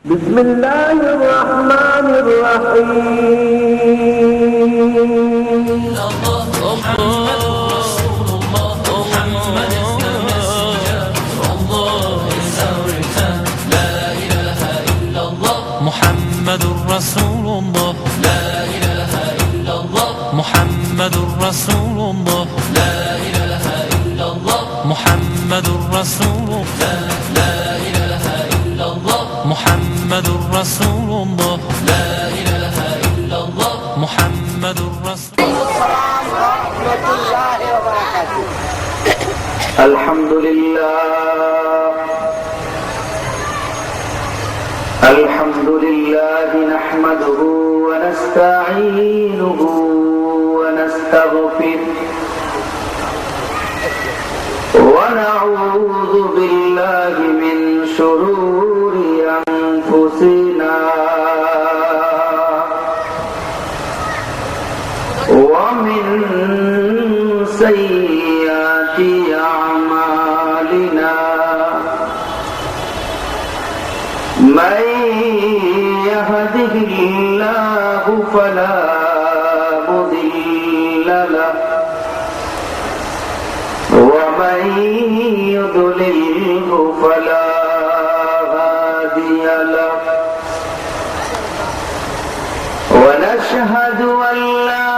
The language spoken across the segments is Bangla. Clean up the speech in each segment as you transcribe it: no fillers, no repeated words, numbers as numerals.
بسم الله الرحمن الرحيم. محمد رسول الله محمد is the messenger Allah is our return لا إله إلا الله محمد رسول الله لا إله إلا الله محمد رسول الله لا إله إلا الله محمد رسول الله لا إله إلا الله محمد رسول الله لا إله إلا الله محمد رسول السلام ورحمة الله وبركاته. الحمد لله الحمد لله نحمده ونستعينه ونستغفره ونعوذ بالله من شرور أنفسنا ومن سيئات أعمالنا من يهده الله فلا مضل له ومن يضلله فلا هادي له ونشهد أن لا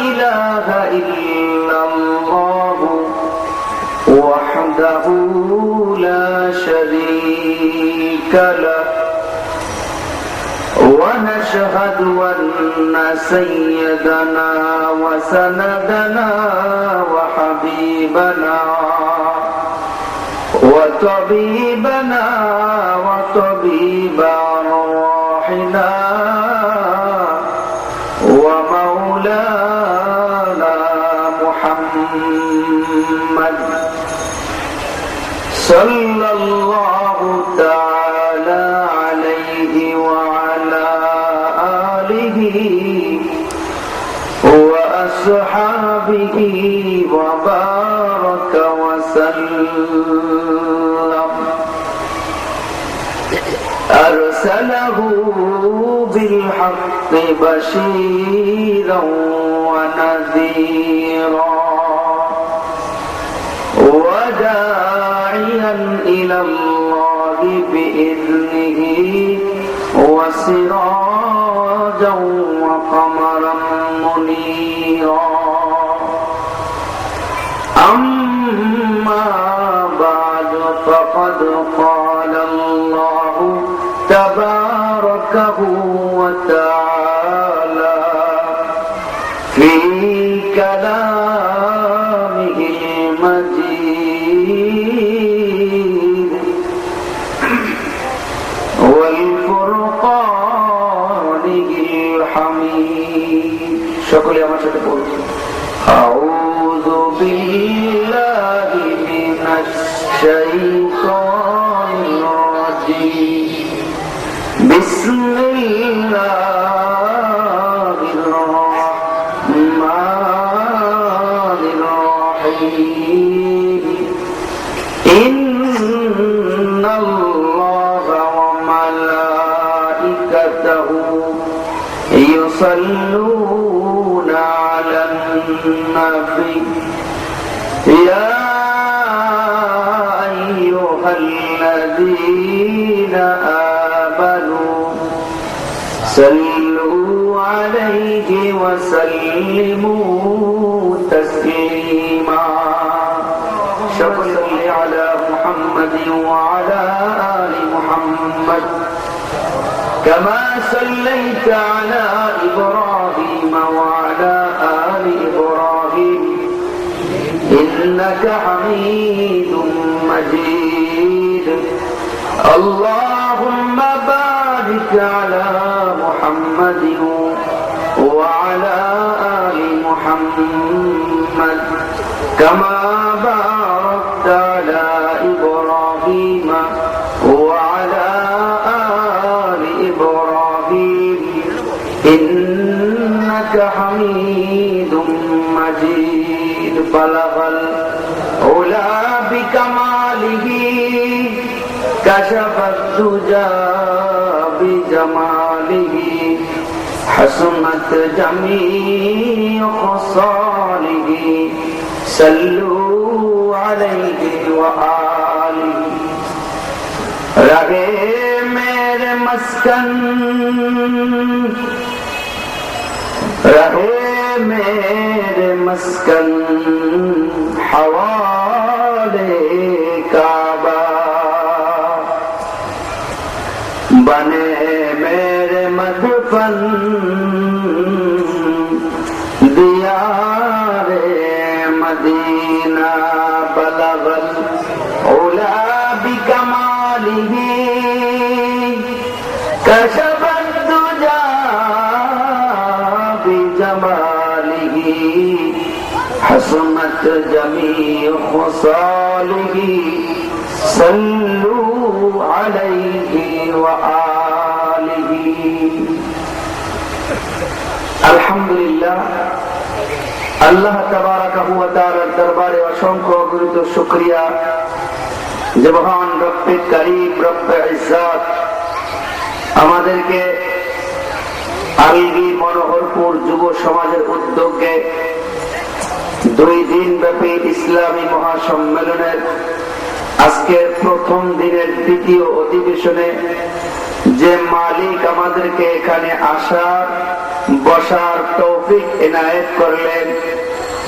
إله إلا الله وحده لا شريك له ونشهد أن سيدنا وسندنا وحبيبنا وطبيبنا وطبيب أرواحنا ومولانا محمد صلى الله تعالى عليه وعلى آله وأصحابه وبارك وسلم أرسله بالحق بشيرا ونذيرا وداعيا إلى الله بإذنه وسراجا وقمرا منيرا أما بعد فقد قال الله تبارك وتعالى في كلامه المجيد والفرقانه الحميد شكرا يا مشاهد أعوذ بالله من الشيطان الرجيم بسم الله الرحمن الرحيم إن الله وملائكته يصلون على النبي يا أيها الذين آمنوا صلوا عليه وسلموا تسليما صل على محمد وعلى آل محمد كما صليت على إبراهيم وعلى آل إبراهيم إنك حميد مجيد اللهم بارك على محمد وعلى آل محمد كما باركت على إبراهيم وعلى آل إبراهيم إنك حميد مجيد بلغ العلا بكماله كشف الدجى بجماله حسنت جميع خصاله صلوا عليه وآله رہے میرے مسکن رہے میرے مسکن حوالے کعبہ بنے میرے مدفن دیار مدینہ بلغ العلا بکمالہ کشف الدجى بجمالہ حسنت جميع خصاله صلوا عليه وآله আলহামদুলিল্লাহ আল্লাহ তাবারাকাহু ওয়া তাআলার দরবারে অসংখ্য অগণিত শুকরিয়া যে মহান রব্বে কারীম রব্বে ইজ্জত আমাদেরকে আলগী মনোহরপুর যুব সমাজের উদ্যোগে 2 দিন ব্যাপী ইসলামী মহাসম্মেলনের আজকের প্রথম দিনের দ্বিতীয় অধিবেশনে যে মালিক আমাদেরকে এখানে আসার বসার তৌফিক এনায়েত করলেন,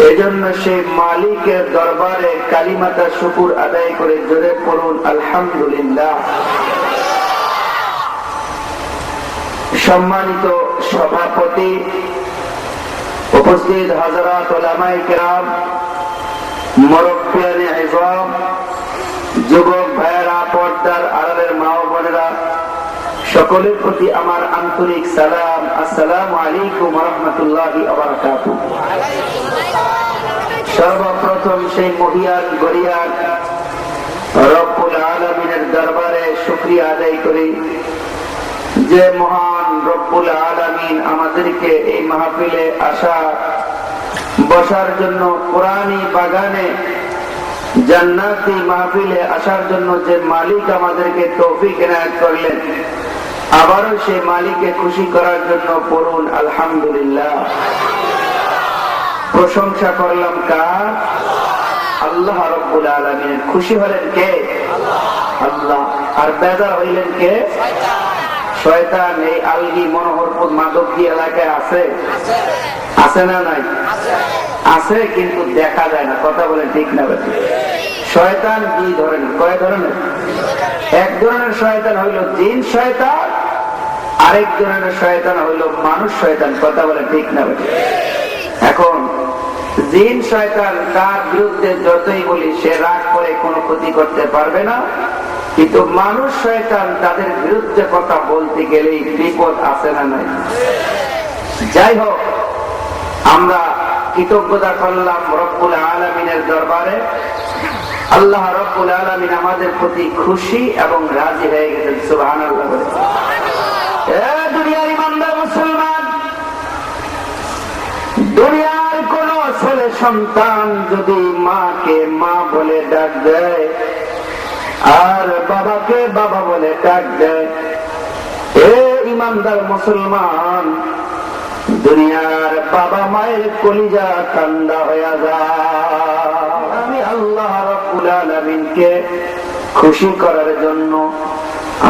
এজন্য সেই মালিকের দরবারে কালিমাটা শুকর আদায় করে জোরে পড়ুন আলহামদুলিল্লাহ। সম্মানিত সভাপতি, উপস্থিত হাজারাত উলামায়ে কেরাম, মুরব্বিয়ানে ইজম, যুবক ভাইয়েরা, পর্দার আড়ালের মা ও বোনেরা, সকলের প্রতি আমার আন্তরিক সালাম। আসসালামু আলাইকুম ওয়া রাহমাতুল্লাহি ওয়া বারাকাতুহু। সর্বপ্রথম সেই মহিয়ান গরিয়ান রব্বুল আলামিনের দরবারে শুকরিয়া আদায় করি যে মহান রব্বুল আলামিন আমাদেরকে এই মাহফিলে আসা বসার জন্য, কোরআনী বাগানে জান্নাতি মাহফিলে আসার জন্য যে মালিক আমাদেরকে তৌফিক এনায়েত করলেন, আবারও সেই মালিককে খুশি করার জন্য পড়ুন আলহামদুলিল্লাহ। প্রশংসা করলাম কার? আল্লাহ রাব্বুল আলামিন। খুশি হলেন কে? আল্লাহ। আর বেজার হইলেন কে? শয়তান। এই আলগী মনোহরপুর মাদকী এলাকায় আছে, আছে না নাই? আছে, কিন্তু দেখা যায় না। কথা বলেন ঠিক না? শয়তান 2 ধরনের। কয় ধরনের? এক ধরনের শয়তান হইল জিন শয়তান, আরেক ধরনের শয়তান হইল মানুষ শয়তান। কথা বলেন ঠিক না? এখন জিন শয়তান তার বিরুদ্ধে যতই বলি সে রাগ করে কোনো ক্ষতি করতে পারবে না, কিন্তু মানুষ শয়তান তাদের বিরুদ্ধে কথা বলতে গেলেই বিপদ আছে না নাই? যাই হোক, আমরা কৃতজ্ঞতা করলাম রব্বুল আলামিনের দরবারে। আল্লাহ রব্বুল আলামিন আমাদের প্রতি খুশি এবং রাজি হয়ে গেছেন। সুবহানাল্লাহ। দুনিয়ার ইমানদার মুসলমান, দুনিয়ার কোন ছেলে সন্তান যদি মাকে মা বলে ডাক দেয় আর বাবাকে বাবা বলে ডাক দেয়, এ ইমানদার মুসলমান, দুনিয়ার বাবা মায়ের কলিজা ঠান্ডা হয়ে যায়। আমি আল্লাহ রাব্বুল আলামিনকে খুশি করার জন্য,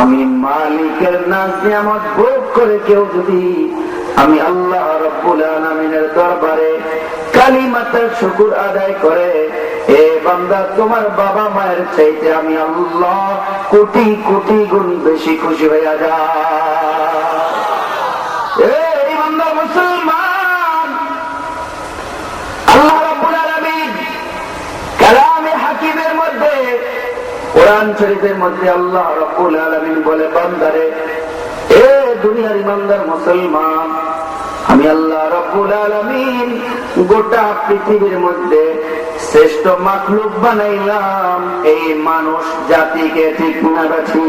আমি মালিকের নাজ নিয়ামত ভোগ করে কেউ যদি আমি আল্লাহ রাব্বুল আলামিনের দরবারে কালিমাতের শুকর আদায় করে, এ বান্দা তোমার বাবা মায়ের চাইতে আমি আল্লাহ কোটি কোটি গুণ বেশি খুশি হয়ে যায়। এই বান্দা মুসলমান, আল্লাহ রাব্বুল আলামিন কালামে হাকিমের মধ্যে, কোরআন শরীফের মধ্যে আল্লাহ রাব্বুল আলামিন বলে, বান্দারে, এ দুনিয়ার ইমানদার মুসলমান, আমি আল্লাহ রাব্বুল আলামিন গোটা পৃথিবীর মধ্যে শ্রেষ্ঠ মাখলুক বানাইলাম এই মানুষ জাতিকে। ঠিক না বাছি?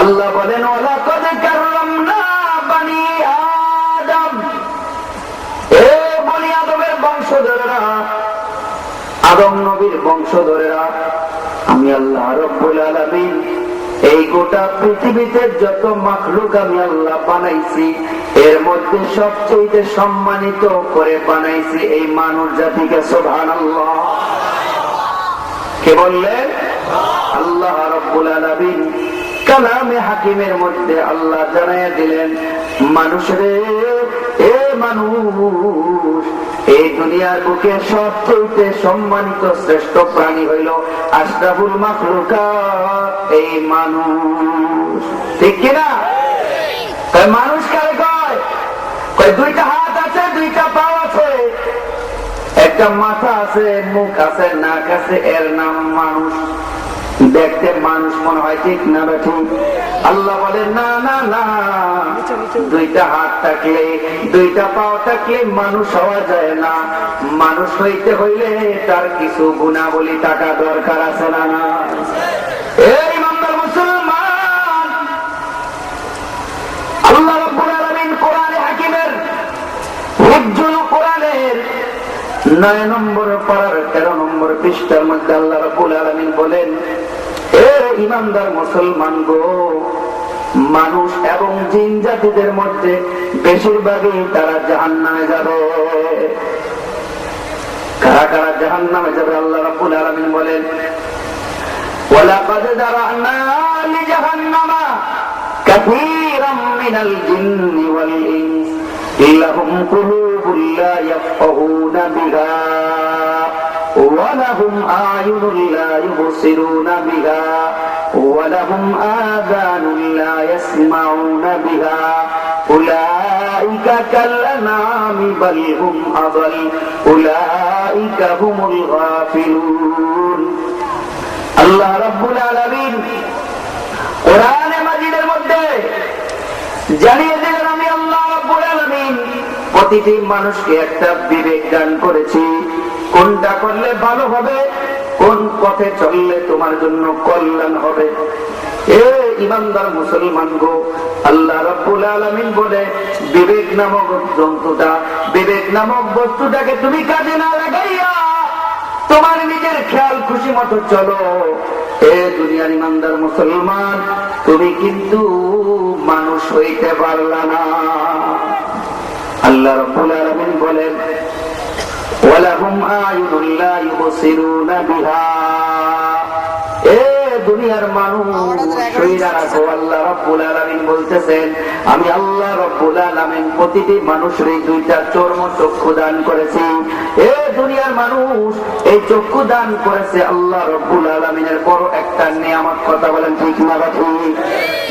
আল্লাহ বলেন, ওয়ালাকাদ কাররামনা বানি আদম। এ বনি আদমের বংশধরেরা, আদম নবীর বংশধরেরা, আমি আল্লাহ রাব্বুল আলামিন এই গোটা পৃথিবীতে যত মাখলুক আমি আল্লাহ বানাইছি, এর মধ্যে সবচেয়ে সম্মানিত করে বানাইছি এই মানব জাতিকে। সুবহানাল্লাহ। কে বললেন? আল্লাহ রাব্বুল আলামিন কালামে হাকিমের মধ্যে আল্লাহ জানাইয়া দিলেন, মানুষরে, এ মানুষ, এই দুনিয়ার বুকে সবচেয়ে সম্মানিত শ্রেষ্ঠ প্রাণী হইল আশরাফুল মাখলুকাত, এই মানুষ। ঠিক কিনা? মানুষ কারে কয়? দুইটা হাত আছে, দুইটা পা আছে, একটা মাথা আছে, মুখ আছে, নাক আছে, এর নাম মানুষ। দেখতে মানুষ মনে হয়, ঠিক না ঠিক? আল্লাহ বলেন না না না, দুইটা হাত থাকলে, দুইটা পাও থাকলে মানুষ হওয়া যায় না। মানুষ হইতে হইলে তার কিছু গুণাবলী টাকা দরকার আছে না? না। এই ইমানদার মুসলমান, আল্লাহ রাব্বুল আলামিন কোরআনে হাকিমের উজ্জ্বল কোরআনের 9 নম্বর পারার 13 নম্বর পৃষ্ঠার মধ্যে আল্লাহ রাব্বুল আলামিন বলেন, এ ইমানদার মুসলমান গো, মানুষ এবং জিন জাতিদের মধ্যে বেশিরভাগই তারা জাহান্নামে যাবে। কারা কারা জাহান্নামে যাবে আল্লাহ রাব্বুল আলামিন বলেন, ওয়ালাকাদ দারা'না লিজাহান্নামা কাসীরাম মিনাল জিন্নি ওয়াল ইনস লাহুম কুলুবুন লা ইয়াফকাহুনা বিহা ওয়ালাহুম আ'য়ুনুন লা ইউবসিরুনা বিহা ওয়ালাহুম আযানুন লা ইয়াসমাউনা বিহা উলাইকা কাল-আনআমি বাল হুম আযাল উলাইকা হুমুল গাফিলুন। আল্লাহ রাব্বুল আলামিন কোরআনে মাজিদের মধ্যে জানিয়ে দিলেন, আমি আল্লাহ রাব্বুল আলামিন প্রতিটি মানুষকে একটা বিবেক দান করেছি, কোনটা করলে ভালো হবে, কোন পথে চললে তোমার জন্য কল্যাণ হবে। এ ইমানদার মুসলমান গো, আল্লাহ রাব্বুল আলামিন বলে, বিবেক নামক যন্ত্রটা, বিবেক নামক বস্তুটাকে তুমি কাজে না লাগাইয়া তোমার নিজের খেয়াল খুশি মতো চলো, এ দুনিয়ার ইমানদার মুসলমান, তুমি কিন্তু মানুষ হইতে পারলা না। আল্লাহ রাব্বুল আলামিন বলেন, ওয়ালাহুম আ'য়ুনুন লা ইউবসিরুনা বিহা। এ দুনিয়ার মানুষ শরীরা রাখো, আল্লাহ রাব্বুল আলামিন বলতেছেন, আমি আল্লাহ রাব্বুল আলামিন প্রতিটি মানুষের দুইটা চর্ম চক্ষু দান করেছি। এ দুনিয়ার মানুষ, এই চক্ষু দান করেছে আল্লাহ রাব্বুল আলামিনের বড় একটা নিয়ামত। কথা বলেন ঠিক না ঠিক?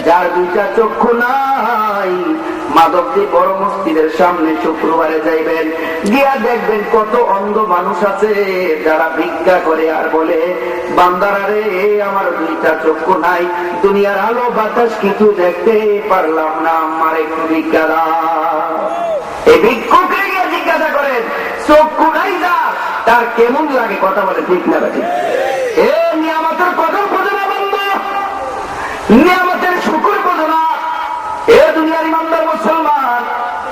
যার দুইটা চক্ষু নাই, মাধবদী বড় মসজিদের সামনে শুক্রবারে যাইবেন, গিয়া দেখবেন কত অন্ধ মানুষ আছে যারা ভিক্ষা করে আর বলে, বান্দারা রে, আমার দুইটা চক্ষু নাই, দুনিয়ার আলো বাতাস কিছু দেখতে পারলাম না, আমার একটু ভিক্ষা দাও। এই ভিক্ষুকে গিয়ে জিজ্ঞাসা করেন, চক্ষু নাই যা, তার কেমন লাগে? কথা বলে ঠিক না ঠিক? এ নিয়ামতের কদর বোঝো না বন্ধু, নিয়ামতের শুকর বোঝো না। এ দুনিয়ার ইমানদার মুসলমান,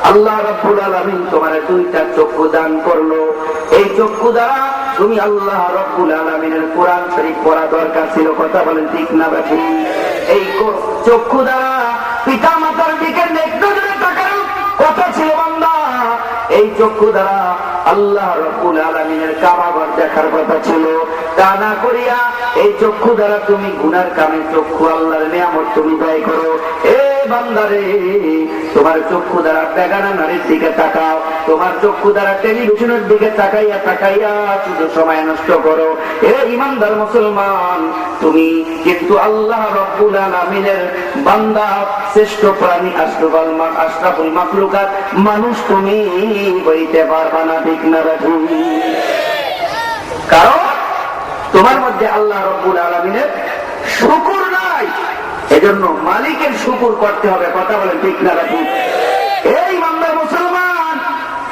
আল্লাহ রাব্বুল আলামিন তোমার দুইটা চক্ষু দান করলো, এই চক্ষু দ্বারা তুমি আল্লাহ রাব্বুল আলামিনের কোরআন শরীফ পড়া দরকার ছিল। কথা বলেন ঠিক না ঠিক? এই চক্ষু দ্বারা পিতা মাতার দিকে নেক নজরে তাকার কথা ছিল বান্দা, এই চক্ষু দ্বারা আল্লাহ রাব্বুল আলামিনের কাবাঘর দেখার কথা ছিল। তা না করিয়া এই চক্ষু দ্বারা তুমি গুনার কামে চক্ষু আল্লাহর নিয়ামত তুমি ব্যয় করো। এ বান্দারে, তোমার চক্ষু দ্বারা বেগানা নারীর দিকে তাকাও, তোমার চক্ষু দ্বারা টেলিভিশনের দিকে তাকাইয়া তাকাইয়া শুধু সময় নষ্ট করো। এ ইমানদার মুসলমান, তুমি কিন্তু আল্লাহ রাব্বুল আলামিনের বান্দা, শ্রেষ্ঠ প্রাণী, আশরাফুল মাখলুকাত মানুষ তুমি হইতে পারবা না। ঠিক না ঠিক? কারণ তোমার মধ্যে আল্লাহ রাব্বুল আলামিনের শুকর নাই, এজন্য মালিকের শুকর করতে হবে। কথা বলেন ঠিক না ঠিক? এই বান্দার মুসলমান,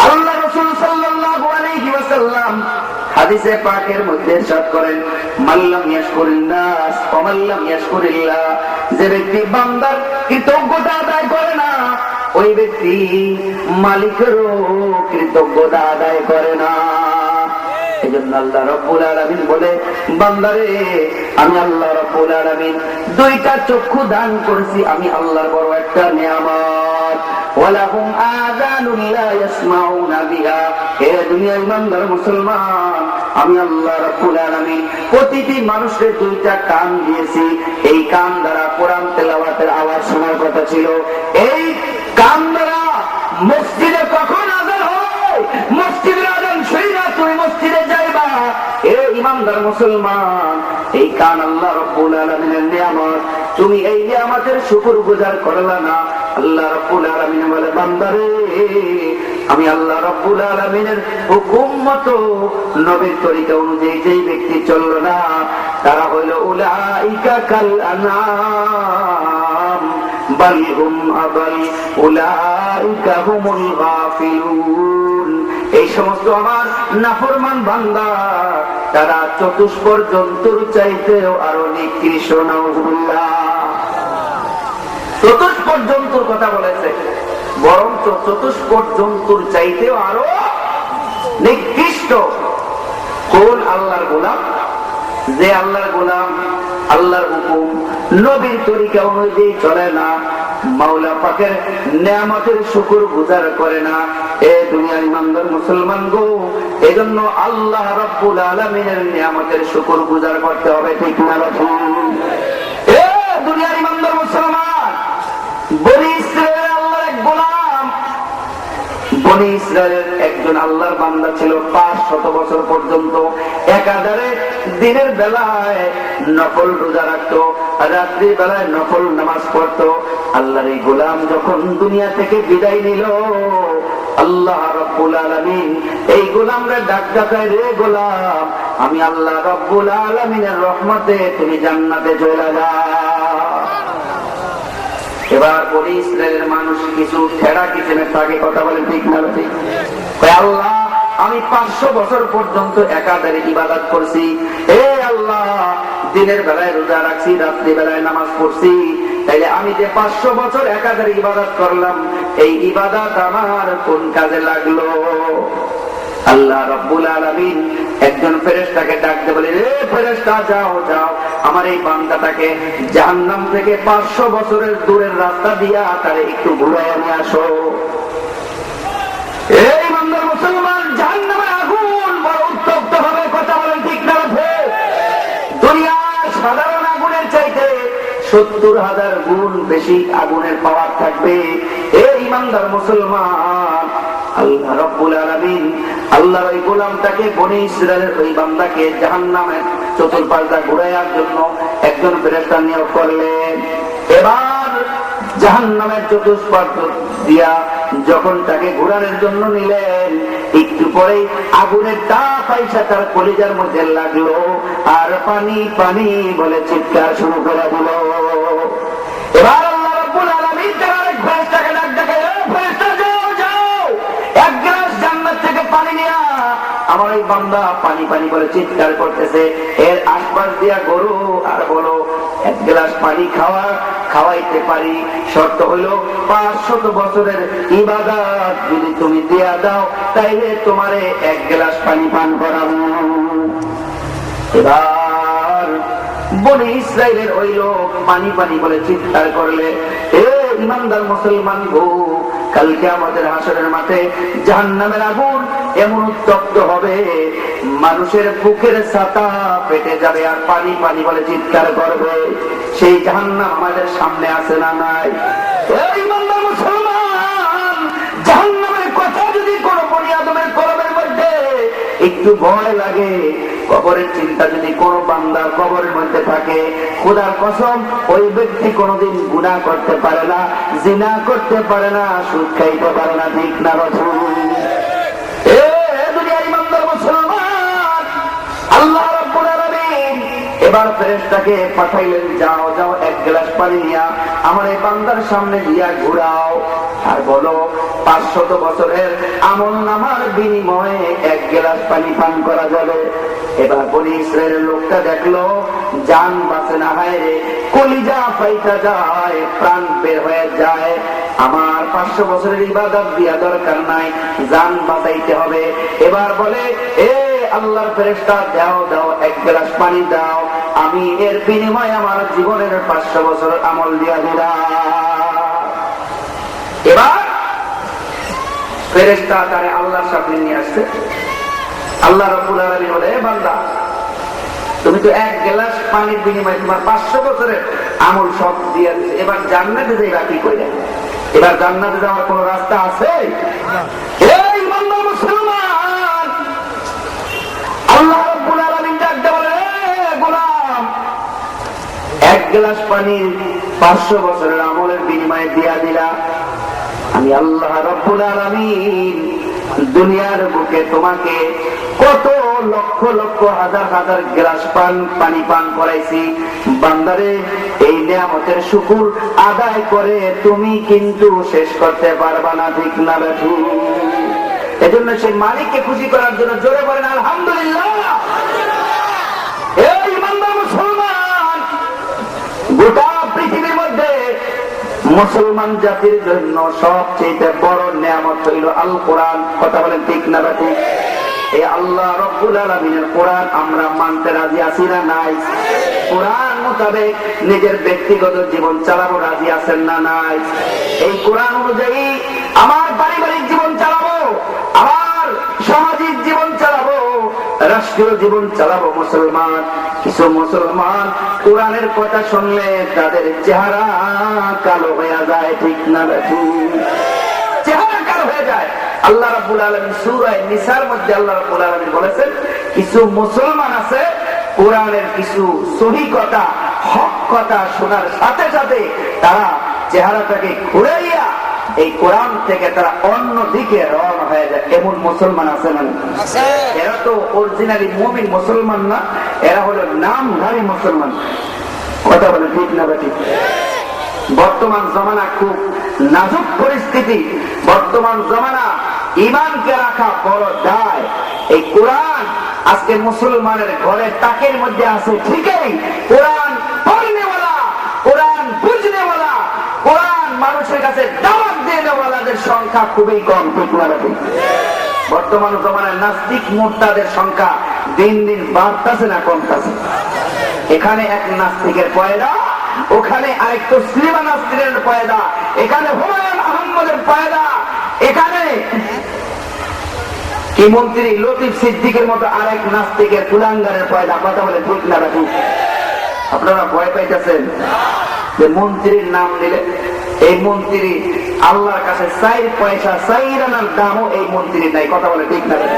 আল্লাহ রাসূল সাল্লাল্লাহু আলাইহি ওয়াসাল্লাম হাদিসে পাকের মধ্যে ইরশাদ করেন, মাল্লাম ইয়াশকুরিন নাস ওয়া মাল্লাম ইয়াশকুরিল্লাহ, যে ব্যক্তি বান্দার কৃতজ্ঞতা আদায় করে না, ওই ব্যক্তি মালিকেরও কৃতজ্ঞতা আদায় করে না। এজন্য আল্লাহ রাব্বুল আলামিন বলে, বান্দারে আমি আল্লাহ রাব্বুল আলামিন দুইটা চক্ষু দান করেছি, আমি আল্লাহর বড় একটা নিয়ামত। ওয়ালাহুম আযানুন লা ইয়াসমাউনা বিহা, হে দুনিয়ার ইমানদার মুসলমান, আমি আল্লাহ রাব্বুল আলামিন প্রতিটি মানুষের দুইটা কান দিয়েছি। এই কান দ্বারা কোরআন তেলাওয়াতের আওয়াজ শোনার কথা ছিল, এই কান দ্বারা মসজিদে কখন আযান হয়, মসজিদের আযান শুইনা তুমি মসজিদে যাইবা। এ ইমানদার মুসলমান, এই কান আল্লাহ রাব্বুল আলামিনের নিয়ামত, তুমি এই নিয়ামতের শুকরগুজার করলা না। আল্লাহ রাব্বুল আলামিন বলে, বান্দারে আমি আল্লাহ রাব্বুল আলামিনের হুকুম মতো নবীর তরিকা অনুযায়ী যেই ব্যক্তি চলল না, তারা হইল উলাইকা কাল আনআম বাল হুম আদাল উলাইকা হুমুল গাফিলুন। এই সমস্ত আমার নাফরমান বান্দা, তারা চতুষ্পদ জন্তুর চাইতেও আরো নিকৃষ্ট। নাউজুবিল্লাহ, চতুষ্পদ জন্তুর কথা বলেছে, বরঞ্চ চতুষ্পদ জন্তুর চাইতেও আরো নিকৃষ্ট কোন আল্লাহর গোলাম? যে আল্লাহর গোলাম আল্লাহর হুকুম নবীর তরিকা অনুযায়ী চলে না, মাওলা পাকের নিয়ামতের শুকর গুজার করে না। এ দুনিয়ার ইমানদার মুসলমান গো, এজন্য আল্লাহ রাব্বুল আলামিনের নিয়ামতের শুকর গুজার করতে হবে, ঠিক না? এ দুনিয়ার ইমানদার মুসলমান, বনি ইসরায়েলের আল্লাহর এক গোলাম, বনি ইসরায়েলের একজন আল্লাহর বান্দা ছিল। 500 বছর পর্যন্ত একাধারে দিনের বেলায় নফল রোজা রাখতো, রাত্রির বেলায় নফল নামাজ পড়তো। আল্লাহর এই গোলাম যখন দুনিয়া থেকে বিদায় নিল, আল্লাহ রাব্বুল আলামিন এই গোলামরে ডাক ডাকায়, রে গোলাম, আমি আল্লাহ রাব্বুল আলামিনের রহমতে তুমি জান্নাতে চলে যাও। এবার বনি ইসরায়েলের মানুষ কিছু ঠেড়া কিসেমের তাকে কথা বলে, ঠিক না? ঠিক। আল্লাহ, আমি 500 বছর পর্যন্ত একাধারে ইবাদত করছি, হে আল্লাহ, দিনের বেলায় রোজা রাখছি, রাত্রি বেলায় নামাজ পড়ছি, তাইলে আমি যে 500 বছর একাধারে ইবাদত করলাম, এই ইবাদত আমার কোন কাজে লাগলো? আল্লাহ রাব্বুল আলামিন একজন ফেরেশতাকে ডাকতে বলে, রে ফেরেশতা, যাও যাও, আমার এই বান্দাটাকে জাহান্নাম থেকে 500 বছরের দূরের রাস্তা দিয়া তারে একটু ঘুরায় নিয়ে আসো। এই বান্দার মুসলমান, জাহান্নামের আগুন বড় উত্তপ্ত হবে, কথা বলেন, ঠিক না? দুনিয়ার সাধারণ আগুনের চাইতে 70,000 গুণ বেশি আগুনের পাওয়ার থাকবে। এই ইমানদার মুসলমান, আল্লাহ রাব্বুল আলামিন আল্লাহর ওই গোলামটাকে, বনি ইসরায়েলের ওই বান্দাকে জাহান্নামের চতুর্পাশটা ঘুরাইয়ার জন্য একজন ফেরেশতা নিয়োগ করলেন। এবার জাহান্নামের চতুষ্পাশ দিয়া যখন তাকে ঘুরানোর জন্য নিলেন, একটু পরেই আগুনের তাপ আইসা তার কলিজার মধ্যে লাগলো, আর পানি পানি বলে চিৎকার শুরু করে দিল। এবার আল্লাহ রাব্বুল আলামিন তার আরেক ফেরেশতাকে ডাক দেখায়, ও ফেরেশতা, যাও যাও, এক গ্লাস জান্নাত থেকে পানি নিয়ে আমার এই বান্দা পানি পানি বলে চিৎকার করতেছে। এর আশপাশ দিয়া গরু আর বলো, এক গ্লাস পানি খাওয়াইতে পারি, শর্ত হইল 500 বছরের ইবাদত যদি তুমি দিয়া দাও, তাইলে তোমারে এক গ্লাস পানি পান করাবো। এবার বনি ইসরায়েলের ওই লোক পানি পানি বলে চিৎকার করলে, এ ইমানদার মুসলমান গো, কালকে আমাদের হাসরের মাঠে জাহান্নামের আগুন এমন উত্তপ্ত হবে, মানুষের বুকের ছাতা পেটে যাবে, আর পানি পানি বলে চিৎকার করবে। সেই জাহান্নাম আমাদের সামনে আছে না নাই? ইমানদার মুসলমান, জাহান্নামের কথা যদি কোনো বনি আদমের কলমের মধ্যে একটু ভয় লাগে, কবরের চিন্তা যদি কোন বান্দা কবরের মধ্যে থাকে, খোদার কসম ওই ব্যক্তি কোনদিন গুনাহ করতে পারে না, জিনা করতে পারে না, সুদ খাইতে পারে না, ঠিক না? দুনিয়ার ইমানদার মুসলমান, আল্লাহ রাব্বুল আলামিন এবার ফেরেশতাকে পাঠাইলেন, যাও যাও, এক গ্লাস পানি নিয়া আমার এই বান্দার সামনে দিয়া ঘুরাও, আর বলো 500 বছরের আমল নামার বিনিময়ে এক গ্লাস পানি পান করা যাবে। এবার বনি ইসরায়েলের লোকটা দেখলো জান বাঁচে না, হায় রে, কলিজা ফাইটা যায়, প্রাণ বের হয়ে যায়, আমার 500 বছরের ইবাদত দিয়া দরকার নাই, জান বাঁচাইতে হবে। এবার বলে, এ আল্লাহর ফেরেশতা দাও দাও, এক গ্লাস পানি দাও, আমি এর বিনিময়ে আমার জীবনের 500 বছর আমল দিয়া দিলাম। এবার ফেরেশতা তারে আল্লাহর সামনে নিয়ে আসছে। আল্লাহ রাব্বুল আলামিন বলে, বান্দা তুমি তো এক গ্লাস পানির বিনিময়ে তোমার 500 বছরের আমল সব দিয়ে দিয়েছে, এবার জান্নাতে যাইবা কি কইরা? এবার জান্নাতে যাওয়ার কোন রাস্তা আছে? এই ইমানদার মুসলমান, আল্লাহ রাব্বুল আলামিন ডাকতে বলে, গোলাম এক গ্লাস পানির 500 বছরের আমলের বিনিময়ে দিয়া দিলা। আমি আল্লাহ রাব্বুল আলামিন দুনিয়ার বুকে তোমাকে কত লক্ষ লক্ষ হাজার হাজার গ্লাস পানি পান করাইছি। বান্দারে, এই নিয়ামতের শুকর আদায় করে তুমি কিন্তু শেষ করতে পারবা না, ঠিক না বেঠু? এজন্য সেই মালিককে খুশি করার জন্য জোরে বলেন আলহামদুলিল্লাহ। এই ইমানদার মুসলমান, গোটা পৃথিবীর মধ্যে মুসলমান জাতির জন্য সবচেয়ে বড় নিয়ামত হইল আল কোরআন। কথা বলেন ঠিক না বেঠু? এই আল্লাহ রাব্বুল আলামিনের কোরআন আমরা মানতে রাজি আছি না নাই? কোরআন মোতাবেক নিজের ব্যক্তিগত জীবন চালাবো রাজি আছেন না নাই? এই কোরআন অনুযায়ী আমার পারিবারিক জীবন চালাবো, আমার সামাজিক জীবন চালাবো, রাষ্ট্রীয় জীবন চালাবো। মুসলমান, কিছু মুসলমান কোরআনের কথা শুনলে তাদের চেহারা কালো হয়ে যায়, ঠিক না বেঠু? চেহারা কালো হয়ে যায়। আল্লাহ রাব্বুল আলামিন সূরা নিসার মধ্যে আল্লাহ রাব্বুল আলামিন বলেছেন, কিছু মুসলমান আছে কোরআনের কিছু সহি কথা, হক কথা শোনার সাথে সাথে তারা চেহারাটাকে ঘুরাইয়া এই কোরআন থেকে তারা অন্য দিকে রওনা হয়ে যায়। এমন মুসলমান আছে না? এরা তো অরিজিনালি মুমিন মুসলমান না, এরা হলো নামধারী মুসলমান। কথা বলে ঠিক না ঠিক? বর্তমান জমানা খুব নাজুক পরিস্থিতি। বর্তমান জমানা ঈমানকে রাখা বড় দায়। এই কোরআন আজকে মুসলমানের ঘরে তাকের মধ্যে আছে ঠিকই, কোরআন পড়নেওয়ালা, কোরআন বুঝনেওয়ালা, কোরআন মানুষের কাছে দাওয়াত দেওয়ালাদের সংখ্যা খুবই কম, ঠিক না ঠিক? বর্তমান জমানায় নাস্তিক মুরতাদের সংখ্যা দিন দিন বাড়তেছে না কমতেছে? এখানে এক নাস্তিকের পয়দা, ওখানে আরেক তসলিমা নাস্তিকের পয়দা, এখানে হুমায়ুন আহমদের পয়দা, এখানে কি মন্ত্রী লতিফ সিদ্দিকের মতো আরেক নাস্তিকের কুলাঙ্গারের পয়দা। কথা বলে ঠিক না ঠিক? আপনারা ভয় পাইতেছেন যে মন্ত্রীর নাম দিলে এই মন্ত্রী আল্লাহর কাছে 4 পয়সা 4 আনার দামও এই মন্ত্রী নাই। কথা বলে ঠিক না ঠিক?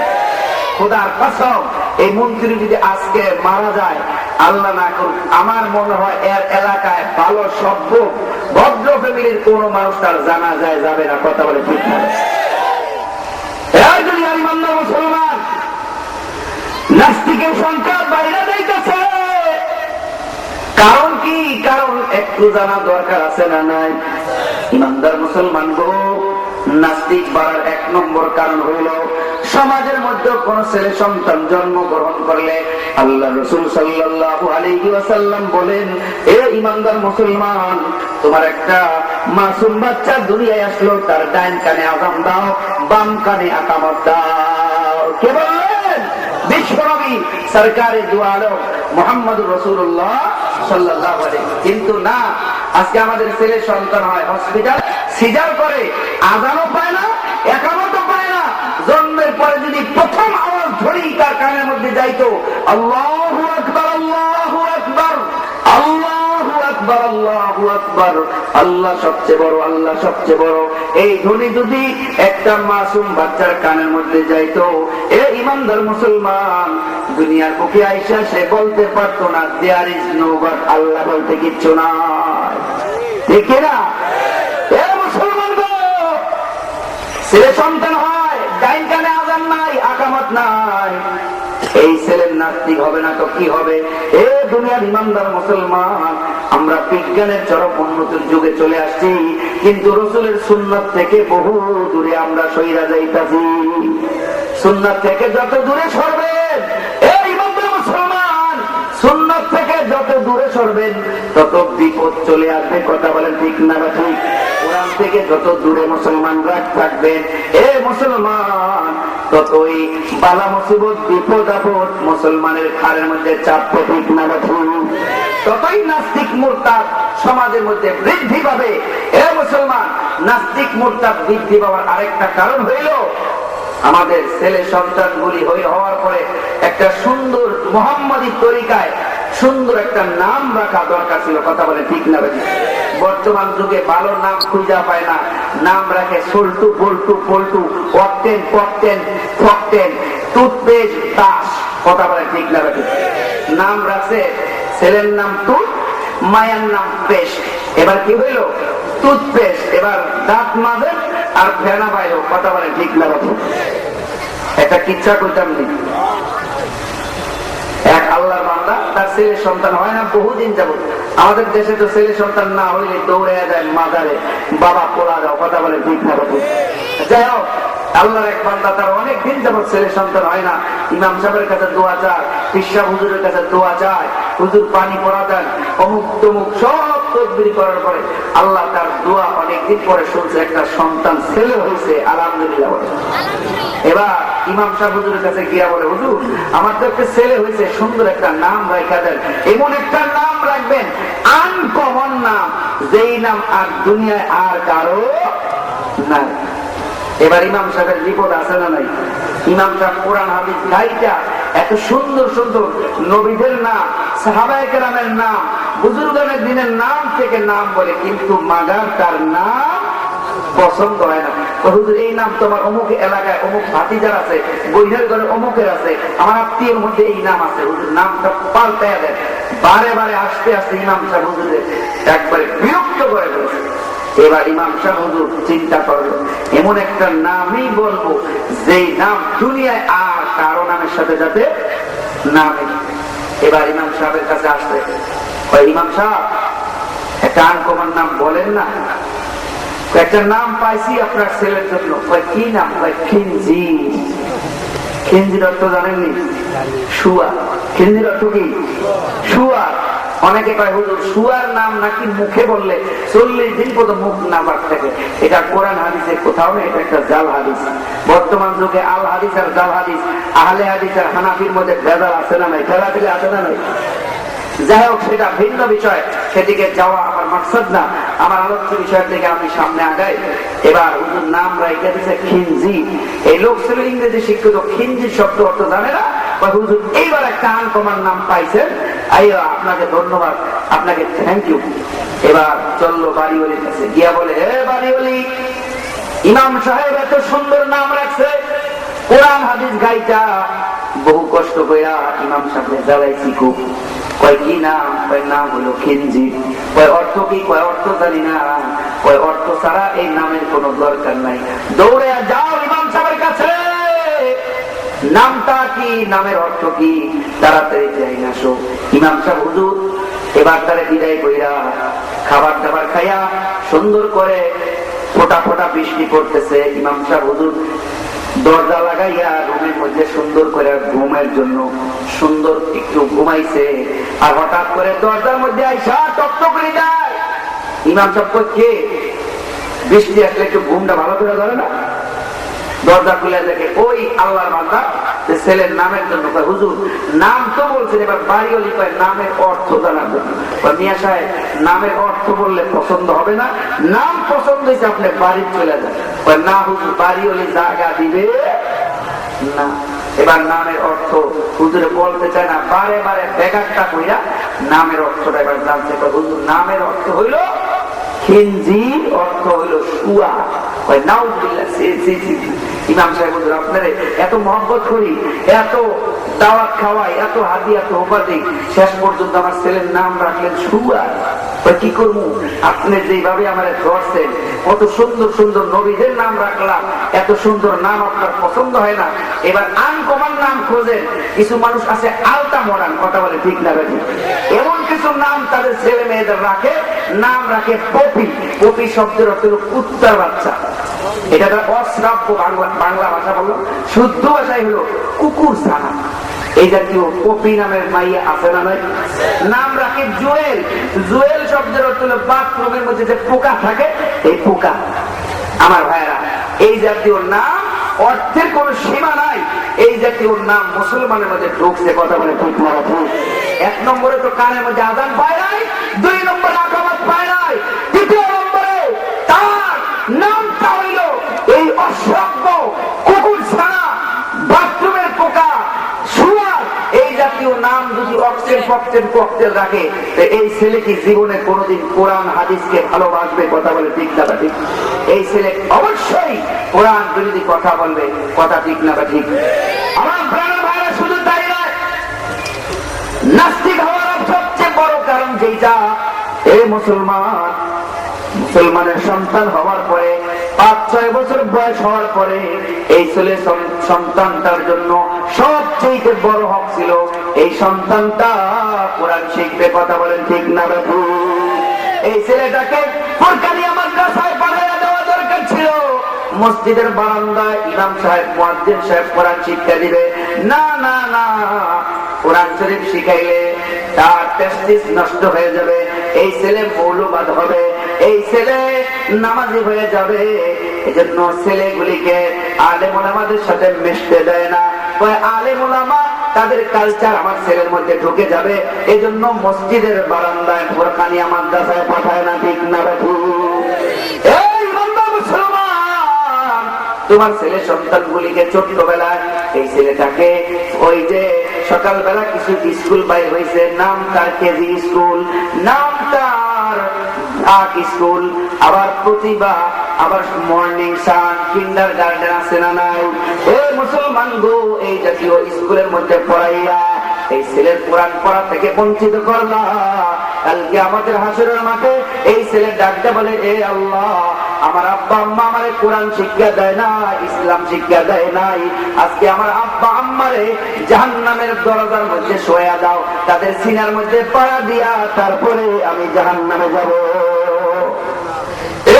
খোদার কসম, এই মন্ত্রী যদি আজকে মারা যায়, আল্লাহ না করুক, আমার মনে হয় এর এলাকায় ভালো সভ্য ভদ্র ফ্যামিলির কোন মানুষ তার জানা যায় যাবে না। কথা বলে ঠিক না? মুসলমান, নাস্তিকের সংখ্যা বাইরে যাইতেছে। কারণ কি? কারণ একটু জানা দরকার আছে না নাই? ইমানদার মুসলমান গো, নাস্তিক বাড়ার 1 নম্বর কারণ হইল সমাজের মধ্যে কোন ছেলে সন্তান জন্মগ্রহণ করলে আল্লাহ রাসূল সাল্লাল্লাহু আলাইহি ওয়াসাল্লাম বলেন, এ ইমানদার মুসলমান, তোমার একটা মাসুম বাচ্চা দুনিয়ায় আসলো, তার ডাইন কানে আযান দাও, বাম কানে ইকামত দাও। কে বলেন? বিশ্বনবী সরকারে দু আলম মুহাম্মদুর রাসূলুল্লাহ সাল্লাল্লাহু আলাইহি। কিন্তু না, আজকে আমাদের ছেলে সন্তান হয় হসপিটাল, সিজার করে, আযানও পায় না, ইকামতও পায় না। জন্মের পরে যদি প্রথম আওয়াজ ধরি তার কানের মধ্যে যাইতো আল্লাহু আকবার, আল্লাহু আকবার, আল্লাহু আকবার, আল্লাহু আকবার, আল্লাহ সবচেয়ে বড়, আল্লাহ সবচেয়ে বড়, এই ধ্বনি যদি একটা মাসুম বাচ্চার কানের মধ্যে যাইতো, এ ইমানদার মুসলমান, দুনিয়ার বুকে আইসা সে বলতে পারতো না দেয়ার ইজ নো গড, আল্লাহ বলতে কিচ্ছু নাই। ঠিক না? এ মুসলমান গো, ছেলে সন্তান হয়, ডাইন কানে আযান নাই, ইকামত নাই, এই ছেলের নাস্তিক হবে না তো কি হবে? এ দুনিয়ার ইমানদার মুসলমান, আমরা বিজ্ঞানের চরম উন্নতির যুগে চলে আসছি, কিন্তু রাসূলের সুন্নাত থেকে বহু দূরে আমরা সইরা যাইতাছি। সুন্নাত থেকে যত দূরে সরবেন, এই ইমানদার মুসলমান, সুন্নাত থেকে যত দূরে সরবেন তত বিপদ চলে আসবে। কথা বলেন ঠিক না ঠিক? কোরআন থেকে যত দূরে মুসলমানরা থাকবেন, এ মুসলমান, ততই বালা মুসিবত বিপদ আপদ মুসলমানের ঘাড়ের মধ্যে চাপ ঠিক না ততই নাস্তিক মুরতাদ সমাজের মধ্যে বৃদ্ধি পাবে। এ মুসলমান, নাস্তিক মুরতাদ বৃদ্ধি পাওয়ার আরেকটা কারণ হইল আমাদের ছেলে সন্তানগুলি হওয়ার পরে একটা সুন্দর মোহাম্মদী তরিকায় সুন্দর একটা নাম রাখা দরকার ছিল। কথা বলে ঠিক না ভাই? বর্তমান যুগে ভালো নাম খুঁজা পায় না, নাম রাখে সল্টু বল্টু পল্টু অকটেন পকটেন ফকটেন টুথপেস্ট দাস। কথা বলে ঠিক না ভাই? নাম রাখছে ছেলের নাম তুত, মায়ের নাম পেস্ট। এবার কি হইল? টুথপেস্ট। এবার দাঁত মাজে আর ফেনা পাইল। কথা বলে ঠিক না ভাই? একটা কিচ্ছা করতাম নি, এক আল্লাহর বান্দা, তার ছেলে সন্তান হয় না বহুদিন যাবত। আমাদের দেশে তো ছেলে সন্তান না হইলে দৌড়ে যায় মাজারে, বাবা পোলা যাও। কথা বলে ঠিক না ভাই? যাই হোক, আল্লাহর এক বান্দা, তার অনেক দিন যাবত ছেলে সন্তান হয় না। ইমাম সাহেবের কাছে দোয়া চায়, পিসা হুজুরের কাছে দোয়া চায়, হুজুর পানি পড়া দেন, অমুক তমুক সব তদবির করার পরে আল্লাহ তার দোয়া অনেকদিন পরে শুনছে, একটা সন্তান ছেলে হয়েছে। আলহামদুলিল্লাহ। এবার ইমাম সাহেব হুজুরের কাছে গিয়া বলে, হুজুর আমার তো একটা ছেলে হয়েছে, সুন্দর একটা নাম রাখা দেন। এমন একটা নাম রাখবেন, আনকমন নাম, যেই নাম আর দুনিয়ায় আর কারো নাই। এবার ইমাম সাহেবের বিপদ আছে না নাই? ইমাম সাহেব কোরআন হাদিস গাইটা এত সুন্দর সুন্দর নবীদের নাম, সাহাবায়ে কেরামের নাম, বুজুর্গানের দিনের নাম থেকে নাম বলে, কিন্তু মাগার তার নাম পছন্দ হয় না। হুজুর এই নাম তোমার অমুক এলাকায় অমুক ভাতিজার আছে, বইনের ঘরে অমুকের আছে, আমার আত্মীয়ের মধ্যে এই নাম আছে, হুজুর নামটা পাল্টাইয়া দেন। বারে বারে আসতে আসতে ইমাম সাহেব হুজুরের একবারে বিরক্ত করে ফেলেছে। এবার ইমাম সাহেব হুজুর চিন্তা করলো, এমন একটা নামই বলবো যেই নাম দুনিয়ায় আর কারো নামের সাথে সাথে নামে। এবার ইমাম সাহেবের কাছে আসলে, ইমাম সাহেব একটা আনকমন নাম বলেন না। একটা নাম পাইছি আপনার ছেলের জন্য। কি নাম? খিনজি। খিনজির অর্থ জানেননি? শুয়া। খিনজির অর্থ কি? শুয়া। অনেকে কয় হুজুর শুয়ার নাম নাকি মুখে বললে 40 দিন পর্যন্ত মুখ না বাদ থাকে। এটা কোরআন হাদিসে কোথাও নেই, এটা একটা জাল হাদিস। বর্তমান যুগে আল হাদিস আর জাল হাদিস, আহলে হাদিস আর হানাফির মধ্যে ভেজাল আছে না নাই? খেলা দিলে আছে না নাই? যাই হোক, সেটা ভিন্ন বিষয়, সেদিকে যাওয়া আমার মাকসাদ না। আমার আলোচ্য বিষয়ের দিকে আমি সামনে আগাই। এবার হুজুর নাম রাইখা দিয়েছে খিনজি। এই লোক ছিল ইংরেজি শিক্ষিত, খিনজি শব্দ অর্থ জানে না। হুজুর এইবার একটা আনকমন নাম পাইছেন, আপনাকে ধন্যবাদ, আপনাকে থ্যাংক ইউ। এবার চললো বাড়িওয়ালির কাছে, গিয়া বলে, হে বাড়িওয়ালি, ইমাম সাহেব এত সুন্দর নাম রাখছে, কোরআন হাদিস গাইটা বহু কষ্ট কইরা ইমাম সাহেব জ্বালাইছি খুব। কয় কি নাম? কয় নাম হলো খিনজি। কয় অর্থ কি? কয় অর্থ জানি না। কয় অর্থ ছাড়া এই নামের কোনো দরকার নাই, দৌড়ে যাও ইমাম সাহেবের কাছে, নামটা কি, নামের অর্থ কি, তাড়াতাড়ি যাই না। শো ইমাম সাহেব হুজুর এবার তারে বিদায় কইরা খাবার দাবার খাইয়া সুন্দর করে, ফোটা ফোটা বৃষ্টি পড়তেছে, ইমাম সাহেব হুজুর দরজা লাগাইয়া রুমের মধ্যে সুন্দর করে ঘুমের জন্য সুন্দর একটু ঘুমাইছে। আর হঠাৎ করে দরজার মধ্যে আইসা টকটক করে যায়। ইমাম সাহেব কে? বৃষ্টি আসলে একটু ঘুমটা ভালো করে ধরে না? দরজা খুলে দেখে ওই আল্লাহর বান্দা ছেলের নামের জন্য। হুজুর নাম তো বলছেন, এবার বাড়িওয়ালি কয় নামের অর্থ জানার জন্য। মিয়া সাহেব নামের অর্থ বললে পছন্দ হবে না, নাম পছন্দ হয়েছে আপনি বাড়ি চলে যান। না হুজুর, বাড়িওয়ালি জায়গা দিবে না। এবার নামের অর্থ হুজুরে বলতে চায় না, বারে বারে বেগারটা কইরা নামের অর্থটা এবার জানতে। হুজুর নামের অর্থ হইল খিনজি, অর্থ হইল শুয়া। ইমাম সাহেব হুজুর আপনার এত মহব্বত করি, এত দাওয়াত খাওয়াই, এত হাদিয়া তোহফা দিই, শেষ পর্যন্ত আমার ছেলের নাম রাখলেন শুয়া। কি করবো? আপনি যেভাবে আমার ধরছেন, কত সুন্দর সুন্দর নবীদের নাম রাখলাম, এত সুন্দর নাম আপনার পছন্দ হয় না। এবার আনকমন নাম খোঁজেন। কিছু মানুষ আছে আলতা মডার্ন, কথা বলে ঠিক না বেশি, এমন কিছু নাম তাদের ছেলে মেয়েদের রাখে, নাম রাখে পপি। পপি শব্দের অর্থ হল কুত্তার বাচ্চা। এটা অশ্রাব্য বাংলা ভাষা বললো, শুদ্ধ ভাষায় হলো কুকুর ছানা। এই জাতীয় পপি নামের মাইয়া আছে না নাই? নাম রাখে জুয়েল। জুয়েল শব্দের অর্থ হলো বাথরুমের মধ্যে যে পোকা থাকে, এই পোকা। আমার ভাইরা, এই জাতীয় নাম অর্থের কোন সীমা নাই, এই জাতীয় নাম মুসলমানের মধ্যে ঢুকছে। কথা বলে ঠিক না ঠিক? এক নম্বরে তো কানের মধ্যে আজান পায় নাই, দুই নম্বরে আকামাত পায় নাই, তৃতীয় নম্বরে তার নামটা হইল এই অসভ্য কুকুর ছাড়া বাথরুমের পোকা শুয়ার, এই জাতীয় নাম যদি ককটেল রাখে, এই ছেলে কি জীবনে কোনোদিন কোরআন হাদিসকে ভালোবাসবে? কথা বলে ঠিক না ঠিক? এই ছেলে অবশ্যই কোরআন বিরোধী কথা বলবে। কথা ঠিক না ঠিক? আমার প্রাণ ভাইরা, শুধু তাই নয়, নাস্তিক হওয়ার সবচেয়ে বড় কারণ যেটা, এই মুসলমানের সন্তান হওয়ার পরে 5-6 বছর বয়স হওয়ার পরে এই ছেলে সন্তানটার জন্য সবচেয়ে বড় হক ছিল এই সন্তানটা কোরআন শিখবে। কথা বলেন ঠিক না বাবু? এই ছেলেটাকে ফুরকানিয়া মাদ্রাসায় পাঠিয়ে দেওয়া দরকার ছিল। মসজিদের বারান্দায় ইমাম সাহেব, মুয়াজ্জিন সাহেব কোরআন শিক্ষা দিবে না, না না, কোরআন শরীফ শিখাইলে তার প্রেস্টিজ নষ্ট হয়ে যাবে, এই ছেলে মৌলবাদ হবে, এই ছেলে নামাজি হয়ে যাবে। এজন্য ছেলেগুলিকে আলেম ওলামাদের সাথে মিশতে দেয় না। আলেম ওলামা তাদের কালচার আমার ছেলের মধ্যে ঢুকে যাবে, এজন্য মসজিদের বারান্দায় ফুরকানিয়া মাদ্রাসায় পাঠায় না। ঠিক না বাবু? এই বান্দা মুসলমান, তোমার ছেলে সন্তানগুলিকে ছোট্টবেলায় এই ছেলেটাকে ওই যে সকালবেলা কিছু স্কুল বাইর হয়েছে, নাম তার কেজি স্কুল, নাম তার স্কুল, আবার প্রতিভা, আবার মর্নিং সান, কিন্ডার গার্ডেন আছে না নাই? এই মুসলমান গো, এই জাতীয় স্কুলের মধ্যে পড়াইয়া এই ছেলের কোরআন পড়া থেকে বঞ্চিত করলা। কালকে আমাদের হাসরের মাঠে এই ছেলে ডাকতে বলে, এ আল্লাহ, আমার আব্বা আম্মা আমারে কোরআন শিক্ষা দেয় না, ইসলাম শিক্ষা দেয় নাই, আজকে আমার আব্বা আম্মারে জাহান্নামের দরজার মধ্যে শোয়া দাও, তাদের সিনার মধ্যে পাড়া দিয়া তারপরে আমি জাহান্নামে যাব।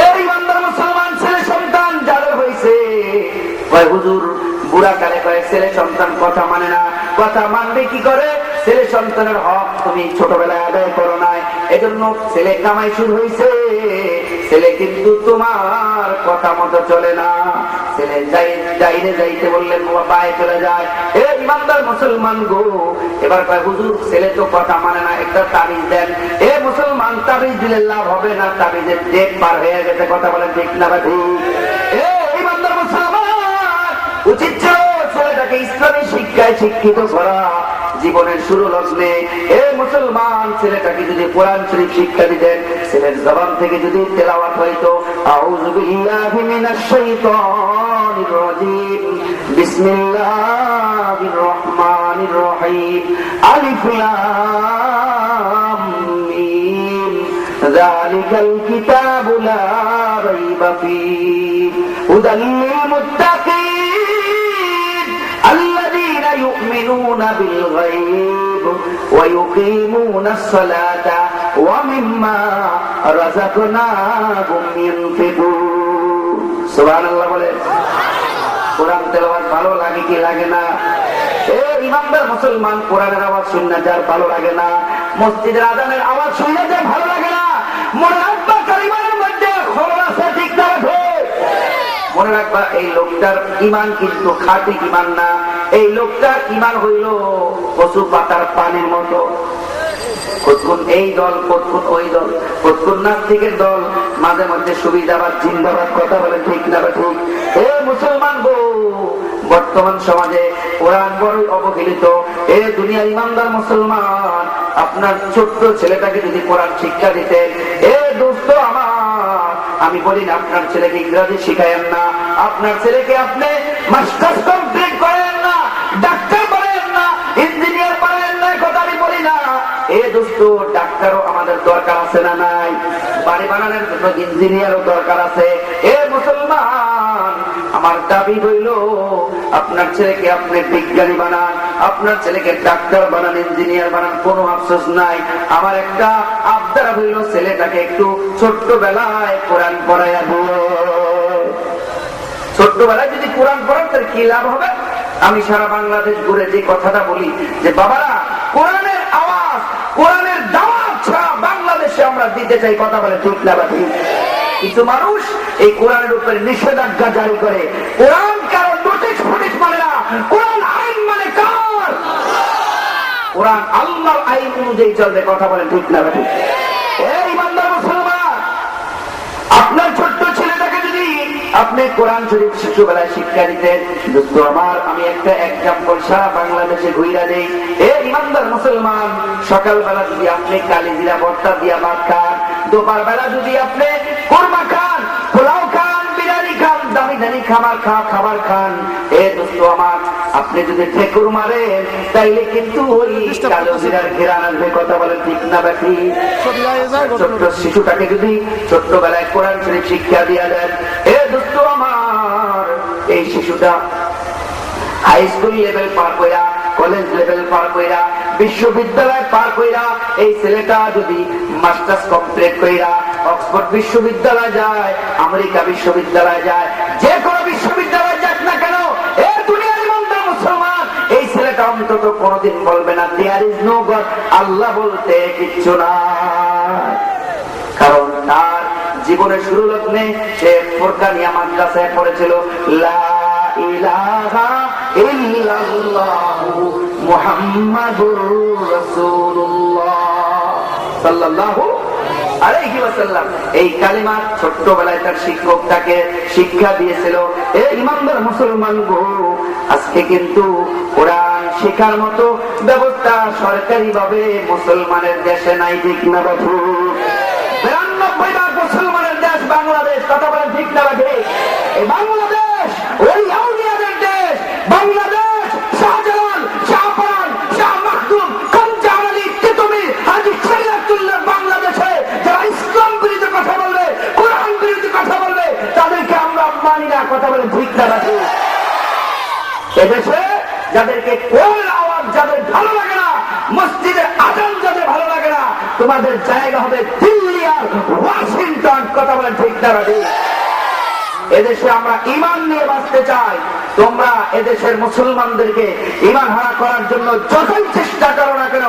এই বান্দার মুসলমান ছেলে সন্তান যাদের হয়েছে, হুজুর বুড়া কালে কয়েক ছেলে সন্তান কথা মানে না, কথা মানবে কি করে? ছেলে সন্তানের হক তুমি ছোটবেলায় আদায় করো নাই, এজন্য ছেলে কামাই শুরু হয়েছে, ছেলে কিন্তু তোমার কথা মতো চলে না। ছেলে যাইতে বললে পায়ে চলে যায়। এ ইমানদার মুসলমান গো, এবার কয় হুজুর ছেলে তো কথা মানে না, একটা তাবিজ দেন। এ মুসলমান, তাবিজ দিলে লাভ হবে না, তাবিজের ডেট পার হয়ে গেছে। কথা বলেন ঠিক না ঠিক? এ ইমানদার মুসলমান, উচিত ছিল ছেলেটাকে ইসলামী শিক্ষায় শিক্ষিত করা জীবনের শুরু লগ্নে। এ মুসলমান, ছেলেটাকে যদি কোরআন শরীফ শিক্ষা দিতেন, ছেলের জবান থেকে যদি তেলাওয়াত হইতো, আউযু বিল্লাহি মিনাশ শাইতানির রাজীম, বিসমিল্লাহির রহমানির রহিম, আলিফ লাম মিম, যালিকাল কিতাবু লা রাইবা ফীহি, হুদাল লিল মুত্তাকিন আল্লাযীনা ইউমিনুনা বিল গায়ব ওয়া ইউকিমুনাস সালাতা ওয়া মিম্মা রাযাকনাহুম ইউনফিকুন। সুবহানাল্লাহ বলে। কোরআন তেলাওয়াত ভালো লাগে কি লাগে না? এ ইমানদার মুসলমান, কোরআনের আওয়াজ শুনলে যার ভালো লাগে না, মসজিদের আযানের আওয়াজ শুনলে যার ভালো লাগে না, মনে রাখবা কালিমার মধ্যে খবর আছে। ঠিক না ঠিক? মনে রাখবা এই লোকটার ঈমান কিন্তু খাঁটি ঈমান না, এই লোকটার ঈমান হইল কচু পাতার পানির মতো, কতক্ষণ এই দল, কতক্ষণ ওই দল, কতক্ষণ নাস্তিকের দল, মাঝে মধ্যে সুবিধাবাদ জিন্দাবাদ। কথা বলে ঠিক না ঠিক? এ মুসলমান গো, বর্তমান সমাজে কোরআন বড়ই অবহেলিত। এ দুনিয়ার ইমানদার মুসলমান, আপনার ছোট্ট ছেলেটাকে যদি কোরআন শিক্ষা দিতেন, এ দোস্ত আমার, আমি বলি না আপনার ছেলেকে ইংরেজি শিখায়েন না, আপনার ছেলেকে আপনি মাস্টার্স কমপ্লিট করেন না, ডাক্তার বলেন না, ইঞ্জিনিয়ার বলেন না, কথা আমি বলি না। এ দোস্ত, ডাক্তারও আমাদের দরকার আছে না নাই? বাড়ি বানানোর জন্য ইঞ্জিনিয়ারও দরকার আছে। এ মুসলমান, আমার দাবি হইল আপনার ছেলেকে আপনি বিজ্ঞানী বানান, আপনার ছেলেকে ডাক্তার বানান, ইঞ্জিনিয়ার বানান, কোনো আফসোস নাই। আমার একটা আবদার হইল ছেলেটাকে একটু ছোট্টবেলায় কোরআন পড়াইয়া দিল। ছোট্টবেলায় যদি কোরআন পড়ান তার কি লাভ হবে? আমি সারা বাংলাদেশ ঘুরে যে কথাটা বলি যে বাবারা, কোরআনের আওয়াজ, কোরআনের দাওয়াত ছাড়া বাংলাদেশে আমরা দিতে চাই। কথা বলে ঠিক না ঠিক? কিছু মানুষ এই কোরআনের উপরে নিষেধাজ্ঞা জারি করে, কোরআন কারো কোরআন আইন মানে কার? কোরআন আল্লাহর আইন অনুযায়ী চলবে। কথা বলেন ঠিক না ঠিক? এই ইমানদার মুসলমান, আপনার ছোট্ট ছেলেটাকে যদি আপনি কোরআন শরীফ শিশুবেলায় শিক্ষা দিতেন, দোস্ত আমার, আমি একটা এক্সাম্পল সারা বাংলাদেশে ঘুরা দেই। এই ইমানদার মুসলমান, সকালবেলা যদি আপনি কালিজিরা ভর্তা দিয়া ভাত খান, দুপুর বেলা যদি আপনি কোরমা খান, পোলাও খান, বিরিয়ানি খান, দামি দামি খাবার খান, এ দোস্ত আমার, আপনি যদি ঠেকুর মারেন তাইলে কিন্তু ওই কালো জিরার ঘেরান আসবে। কথা বলেন ঠিক না বাকি? ছোট্ট শিশুটাকে যদি ছোট্টবেলায় কোরআন শরীফ শিক্ষা দিয়া দেন, এ দোস্ত আমার, এই শিশুটা হাই স্কুল লেভেল পার কইরা, কলেজ লেভেল পার কইরা, বিশ্ববিদ্যালয় পার কইরা, এই ছেলেটা যদি মাস্টার্স কমপ্লিট কইরা অক্সফোর্ড বিশ্ববিদ্যালয় যায়, আমেরিকা বিশ্ববিদ্যালয় যায়, যে কোনো বিশ্ববিদ্যালয় যাক না কেন, এই দুনিয়ার ইমানদার মুসলমান, এই ছেলেটা অন্তত কোনোদিন বলবে না দেয়ার ইজ নো গড, আল্লাহ বলতে কিচ্ছু না। কারণ তার জীবনের শুরু লগ্নে সে ফুরকানিয়া মাদ্রাসায় পড়েছিল লা ইলাহা ইল্লাল্লাহু মুহাম্মাদুর রাসূলুল্লাহ সাল্লাল্লাহু আলাইহি ওয়াসাল্লাম। এই কালিমা ছোট্টবেলায় তার শিক্ষক তাকে শিক্ষা দিয়েছিল। এই ইমানদার মুসলমান গো, আজকে কিন্তু কোরআন শেখার মতো ব্যবস্থা সরকারি ভাবে মুসলমানের দেশে নাই। ঠিক না বাবু? 92% মুসলমানের দেশ বাংলাদেশ। কথা বলেন ঠিক না বাকি? এই বাংলাদেশ ওই আউলিয়াদের দেশ। বাংলাদেশ শাহজালাল, শাহপান, শাহ মাখদুম, কাঞ্জার আলী, তিতুমির, হাজী শরীয়তুল্লাহ বাংলাদেশে যারা ইসলাম বিরোধী কথা বলবে, কোরআন বিরোধী কথা বলবে, তাদেরকে আমরা মানি না। কথা বলেন ঠিক না বাকি? এদেশে যাদেরকে কোরআনের আওয়াজ যাদের ভালো লাগে না, মসজিদের আজান যাদের ভালো লাগে না, তোমাদের জায়গা হবে দিল্লি আর ওয়াশিংটন। কথা বলেন ঠিক না বাকি? এদেশে আমরা ঈমান নিয়ে বাঁচতে চাই। তোমরা এদেশের মুসলমানদেরকে ঈমান হারা করার জন্য যতই চেষ্টা করো না কেন,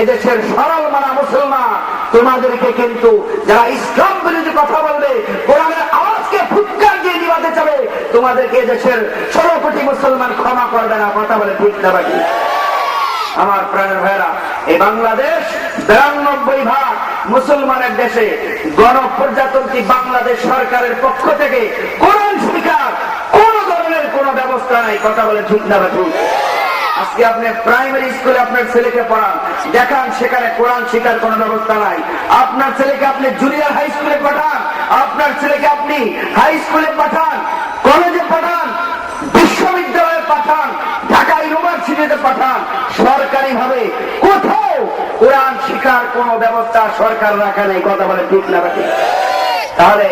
এদেশের সরল মানা মুসলমান তোমাদেরকে কিন্তু যারা ইসলাম বিরোধী কথা বলবে, কোরআনের আওয়াজকে ফুৎকার দিয়ে নিবাতে চাবে, তোমাদেরকে এদেশের 16 কোটি মুসলমান ক্ষমা করবে না। কথা বলে ঠিক না বাকি? আমার প্রাণের ভাইরা, এই বাংলাদেশ 92% মুসলমানের দেশে গণপ্রজাতন্ত্রী বাংলাদেশ সরকারের পক্ষ থেকে কোরআন শিক্ষার কোন ধরনের কোন ব্যবস্থা নাই। কথা বলে ঠিক না বাকি? আজকে আপনি প্রাইমারি স্কুলে আপনার ছেলেকে পড়ান, দেখান সেখানে কোরআন শিক্ষার কোন ব্যবস্থা নাই। আপনার ছেলেকে আপনি জুনিয়র হাই স্কুলে পাঠান, আপনার ছেলেকে আপনি হাই স্কুলে পাঠান, কলেজে পাঠান, বিশ্ববিদ্যালয়ে পাঠান, ঢাকা ইউনিভার্সিটিতে পাঠান, সরকারি ভাবে কোথাও কোরআন শিক্ষার কোন ব্যবস্থা সরকার রাখা নেই। কথা বলে ঠিক না বাকি? তাহলে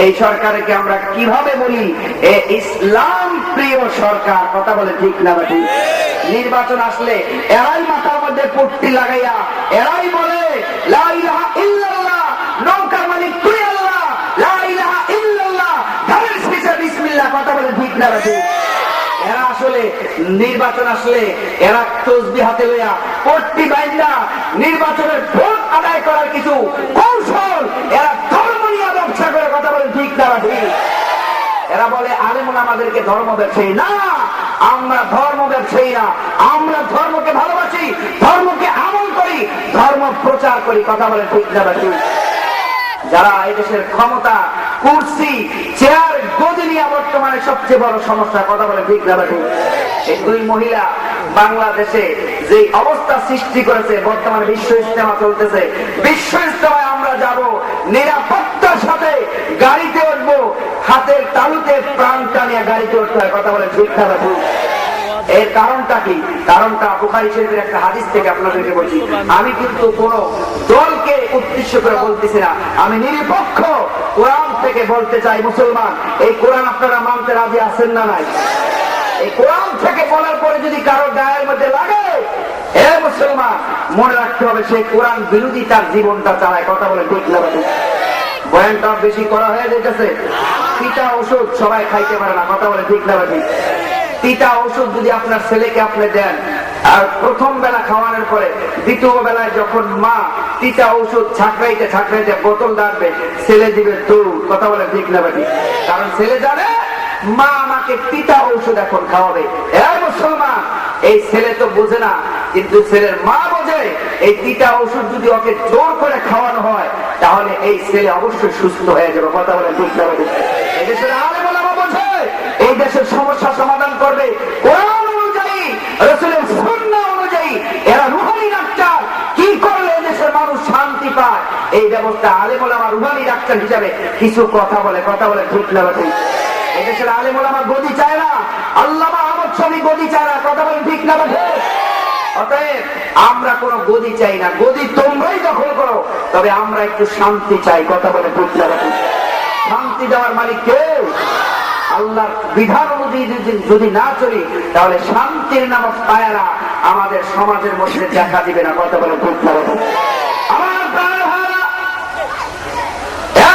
এই সরকারকে আমরা কিভাবে বলি এ ইসলাম প্রিয় সরকার? কথা বলে ঠিক না বাকি? নির্বাচন আসলে এরাই মাথার মধ্যে পট্টি লাগাইয়া এরাই বলে লা ইলাহা ইল্লাল্লাহ, নৌকার মালিক তুই আল্লাহ, লা ইলাহা ইল্লাল্লাহ, ধানের শীষে বিসমিল্লাহ। কথা বলে ঠিক না বাকি? এরা আসলে নির্বাচন আসলে এরা তসবিহ হাতে লইয়া পট্টি বাইন্দা নির্বাচনের ভোট আদায় করার কিছু কৌশল, এরা ধর্ম নিয়ে ব্যবসা করে। কথা বলে ঠিক না বাকি? এরা বলে আলেমুল আমাদেরকে ধর্ম ব্যবসায়ী না, আমরা ধর্ম ব্যবসায়ী না, আমরা ধর্মকে ভালোবাসি, ধর্মকে আমল করি, ধর্ম প্রচার করি। কথা বলে ঠিক না বাকি? যারা এদেশের ক্ষমতা, কুর্সি, চেয়ার, গদি নিয়ে বর্তমানে সবচেয়ে বড় সমস্যা। কথা বলে ঠিক না বাকি? এই দুই মহিলা বাংলাদেশে যে অবস্থা সৃষ্টি করেছে, বর্তমানে বিশ্ব ইজতেমা চলতেছে, বিশ্ব ইজতেমায় আমরা যাব, নিরাপত্তার সাথে গাড়িতে উঠবো, হাতের তালুতে প্রাণটা নিয়ে গাড়িতে উঠতে হয়। কথা বলে ঠিক না বাকি? এর কারণটা কি? কারণটা বুখারী শরীফের একটা হাদিস থেকে আপনাদেরকে বলছি। আমি কিন্তু কোন দলকে উদ্দেশ্য করে বলতেছি না, আমি নিরপেক্ষ কোরআন থেকে বলতে চাই। মুসলমান, এই কোরআন আপনারা মানতে রাজি আছেন না নাই? এই কোরআন থেকে বলার পরে যদি কারো গায়ের মধ্যে লাগে, এ মুসলমান মনে রাখতে হবে সে কোরআন বিরোধী তার জীবনটা চালায়। কথা বলে ঠিক না বাকি? বয়ানটা বেশি করা হয়ে যেতেছে, পিতা ওষুধ সবাই খাইতে পারে না। কথা বলে ঠিক না বাকি? তিতা ওষুধ যদি আপনার ছেলেকে আপনি দেন, আর প্রথম বেলা খাওয়ানোর পরে দ্বিতীয় বেলায় যখন মা তিতা ওষুধ ছাকরাইতে ছাকরাইতে বোতল ডাকবে, ছেলে দিবে দৌড়। কথা বলে ঠিক না বাকি? কারণ ছেলে জানে মা আমাকে পিতা ঔষধ এখন খাওয়াবে। মুসলমান, এই ছেলে তো বোঝে না, কিন্তু ছেলের মা বোঝে। এই পিতা ঔষধ যদি ওকে জোর করে খাওয়ানো হয়, তাহলে এই ছেলে অবশ্যই সুস্থ হয়ে যাবে। কথা বলে বুঝতে হবে। এই দেশের আলেম ওলামা বোঝে, এই দেশের সমস্যা সমাধান করবে কোরআন অনুযায়ী, রাসূলের সুন্নাহ অনুযায়ী। এরা রুহানি ডাক্তার, কি করলে দেশের মানুষ শান্তি পায়, এই ব্যবস্থা আলেম ওলামা রুহানি ডাক্তার হিসাবে কিছু কথা বলে ঠিক না ঠিক। এই দেশের আলেম ওলামা গদি চায় না, আল্লামা আহমদ শফী গদি চায় না। কথা বলে ঠিক না ঠিক। অতএব আমরা কোন গদি চাই না, গদি তোমরাই দখল করো, তবে আমরা একটু শান্তি চাই। কথা বলে ঠিক না ঠিক। শান্তি দেওয়ার মালিক কে? আল্লাহ বিধান অনুযায়ী যদি না চলি, তাহলে শান্তির নামক পায়রা আমাদের সমাজের মধ্যে দেখা দিবে না। কথা বলে ঠিক না ঠিক। আমার প্রাণের ভাইরা,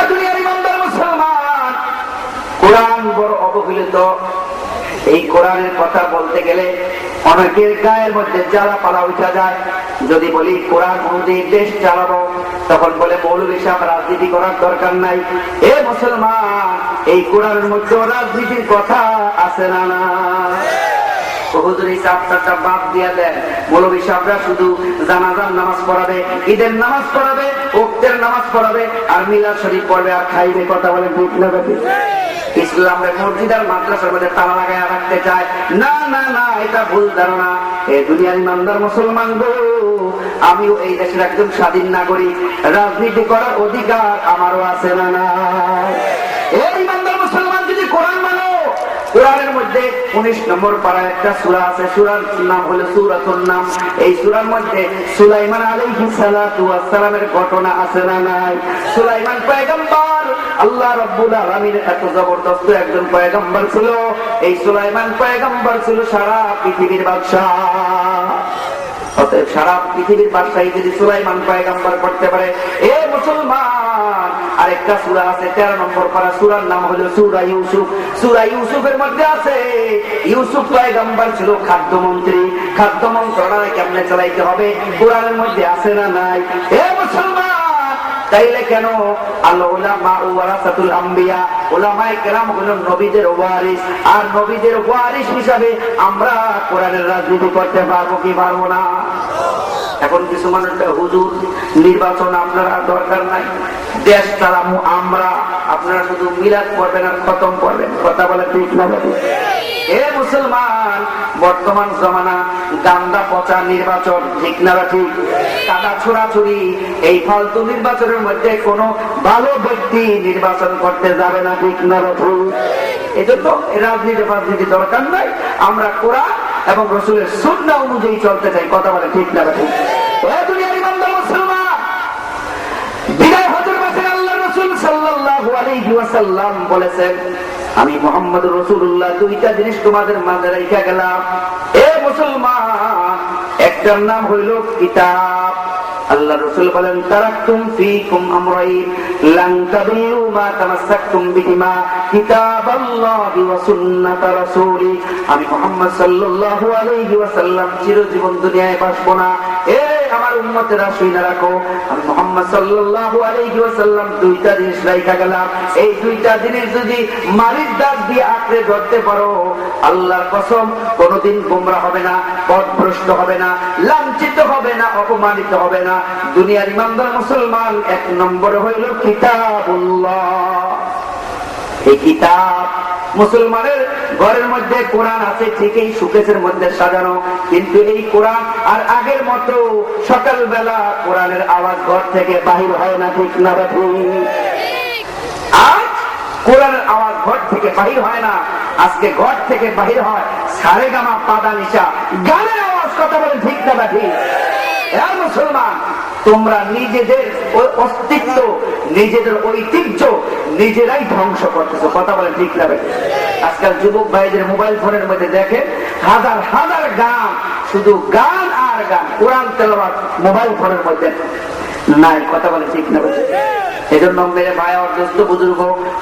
দুনিয়ার ইমানদার মুসলমান, কোরআন বড় অবহেলিত। এই কোরআনের কথা বলতে গেলে অনেকের গায়ের মধ্যে জ্বালা পালা উঠা যায়। যদি বলি কোরআন অনুযায়ী দেশ চালাবো, তখন বলে মৌলভী সাহেব রাজনীতি করার দরকার নাই। মুসলমান, এই কোরআনের মধ্যে রাজনীতির কথা আছে না? না, হুজুর এই চারটা বাদ দিয়ে দেন। মৌলভী সাহেবরা শুধু জানাজার নামাজ পড়াবে, ঈদের নামাজ পড়াবে, ওক্তের নামাজ পড়াবে, আর মিলাদ শরীফ পড়বে, আর খাইবে। কথা বলে ঠিক না ঠিক। ইসলামের মসজিদ আর মাদ্রাসার মধ্যে তালা লাগায় রাখতে চায়। না না না, এটা ভুল ধারণা। এই দুনিয়ার ইমানদার মুসলমান গো, আমিও এই দেশের একজন স্বাধীন নাগরিক, রাজনীতি করার অধিকার আমারও আছে না? না, এই ইমানদার মুসলমান যদি কোরআন মানো, কোরআনের মধ্যে 19 নম্বর পারায় একটা সূরা আছে, সূরার নাম হলো সূরাতুন নাম। এই সূরার মধ্যে সুলাইমান আলাইহিস সালাতু ওয়াস সালামের ঘটনা আছে না নাই? সুলাইমান পয়গম্বর, আল্লাহ রাব্বুল আলামিনের এত জবরদস্ত একজন পয়গম্বর ছিল। এই সুলাইমান পয়গম্বর ছিল সারা পৃথিবীর বাদশা। অতএব সারা পৃথিবীর বাদশাহী যদি সুলাইমান পয়গম্বর করতে পারে, মুসলমান, আরেকটা সূরা আছে 13 নম্বর পারা, সূরার নাম হলো সূরা ইউসুফ। সূরা ইউসুফের মধ্যে আছে ইউসুফ পয়গম্বর ছিল খাদ্যমন্ত্রী। খাদ্য মন্ত্রণালয় কেমনে চালাইতে হবে কোরআনের মধ্যে আছে না নাই? মুসলমান, তাইলে কেন আল্লাহ উলামা ওয়ারাসাতুল আম্বিয়া, উলামায়ে কেরাম হলো নবীদের ওয়ারিস, আর নবীদের ওয়ারিস হিসাবে আমরা কোরআনের রাজনীতি করতে পারবো কি পারবো না? এখন কিছু মানুষ, হুজুর নির্বাচন আপনারা দরকার নাই, দেশ চালামু আমরা, আপনারা শুধু মিলাদ করবেন আর খতম করবেন। কথা বলে ঠিক না ঠিক? মুসলমান, বর্তমান জমানা গান্দা পচা নির্বাচন, ঠিক না ঠিক? কাদা ছোড়াছুড়ি, এই ফালতু নির্বাচনের মধ্যে কোন ভালো ব্যক্তি নির্বাচন করতে যাবে না, ঠিক না ঠিক? এজন্য রাজনীতি দরকার নাই। আমরা কোরআন এবং রাসূলের সুন্নাহ অনুযায়ী চলতে চাই। কথা বলে ঠিক না ঠিক? দুনিয়ার ইমানদার মুসলমান, বিদায় হজের মাসে আল্লাহ রাসূল সাল্লাল্লাহু আলাইহি ওয়াসাল্লাম বলেছেন, আমি মুহাম্মদুর রাসূলুল্লাহ দুইটা জিনিস তোমাদের মাঝে রেখে গেলাম। মুসলমান, একটার নাম হইল কিতাব। আল্লাহ রাসূল বলেন, তারাকতুম ফীকুম আমরাইন লান তাদিল্লু মা তামাসসাকতুম বিহিমা কিতাবাল্লাহি ওয়া সুন্নাত রাসূলি। আমি মুহাম্মদ সাল্লাল্লাহু আলাইহি ওয়াসাল্লাম চিরজীবন দুনিয়ায় বাসবো না। আমার উম্মতেরা শুনে রাখো, আমি মুহাম্মদ সাল্লাল্লাহু আলাইহি ওয়াসাল্লাম দুইটা জিনিস রাইখা গেলাম। এই দুইটা জিনিস যদি মালিক দাস দিয়ে আঁকড়ে ধরতে পারো, আল্লাহর কসম কোনদিন গোমরা হবে না, পথভ্রষ্ট হবে না, লাঞ্ছিত হবে না, অপমানিত হবে না। দুনিয়ার ইমানদার মুসলমান, এক নম্বরে হইল কিতাবুল্লাহ। এই কিতাব, মুসলমানের ঘরের মধ্যে কোরআন আছে ঠিকই, সুকেশের মধ্যে সাজানো, কিন্তু এই কোরআন আর আগের মতো সকালবেলা কোরআনের আওয়াজ ঘর থেকে বাহির হয় না, ঠিক না ঠিক? আজ কোরআনের আওয়াজ ঘর থেকে বাহির হয় না, আজকে ঘর থেকে বাহির হয় সারেগামা পাদা নিশা গানের আওয়াজ। কথা বলেন ঠিক না ঠিক? মুসলমান, তোমরা নিজেদের অস্তিত্ব, নিজেদের ঐতিহ্য নিজেরাই ধ্বংস করতেছো। কথা বলে ঠিক না? আজকাল যুবক ভাইদের মোবাইল ফোনের মধ্যে দেখেন হাজার হাজার গান, শুধু গান আর গান, কোরআন তেলাওয়াত মোবাইল ফোনের মধ্যে নাই। কথা বলে ঠিক না? এজন্য মেরে ভাই অর্ধ বুজুর্গ,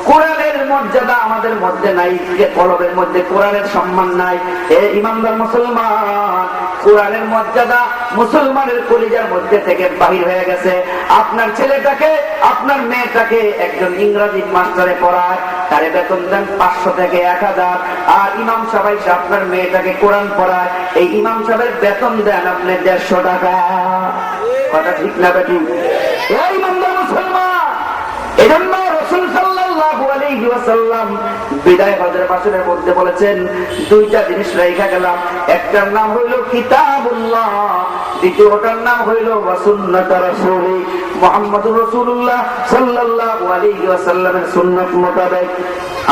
কোরআনের মর্যাদা আমাদের মধ্যে নাই, কলবের মধ্যে কোরআনের সম্মান নাই। ইমানদার মুসলমান, কোরআনের মর্যাদা মুসলমানের কলিজার মধ্যে থেকে বাহির হয়ে গেছে। আপনার ছেলেটাকে, আপনার মেয়েটাকে একজন ইংরেজি মাস্টারে পড়ায়, তারে বেতন দেন 500 থেকে 1000, আর ইমাম সাহেব আপনার মেয়েটাকে কোরআন পড়ায়, এই ইমাম সাহেবের বেতন দেন আপনি 150 টাকা। কথা ঠিক না বেটি? এই ইমানদার মুসলমান, এজন্য রাসূল সাল্লাল্লাহু আলাইহি ওয়াসাল্লাম বিদায় হজের ভাষণের মধ্যে বলেছেন, দুইটা জিনিস রেখে গেলাম, একটার নাম হইল কিতাবুল্লাহ, দ্বিতীয়টার নাম হইল ওয়া সুন্নাত রাসূলি মুহাম্মদুর রাসূলুল্লাহ সাল্লাল্লাহু আলাইহি ওয়াসাল্লামের সুন্নাত মোতাবেক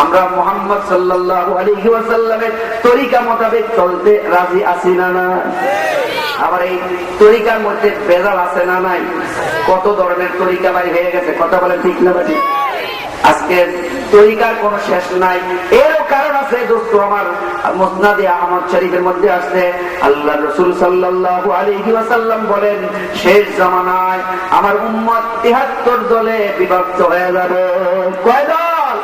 আমরা মুহাম্মদ সাল্লাল্লাহু আলাইহি ওয়াসাল্লামের তরিকা মোতাবেক চলতে রাজি আছি না না? আবার এই তরিকার মধ্যে ভেজাল আছে না নাই? কত ধরনের তরিকা বাড়ি হয়ে গেছে, কথা বলেন ঠিক না বাড়ি? আজকে তরিকার কোন শেষ নাই। এরও কারণ আছে দোস্ত আমার, মুসনাদে আহমদ শরীফের মধ্যে আসছে আল্লাহ রাসূল সাল্লাল্লাহু আলাইহি ওয়াসাল্লাম বলেন, শেষ জামানায় আমার উম্মত 73 দলে বিভক্ত হয়ে যাবে। কয় দল?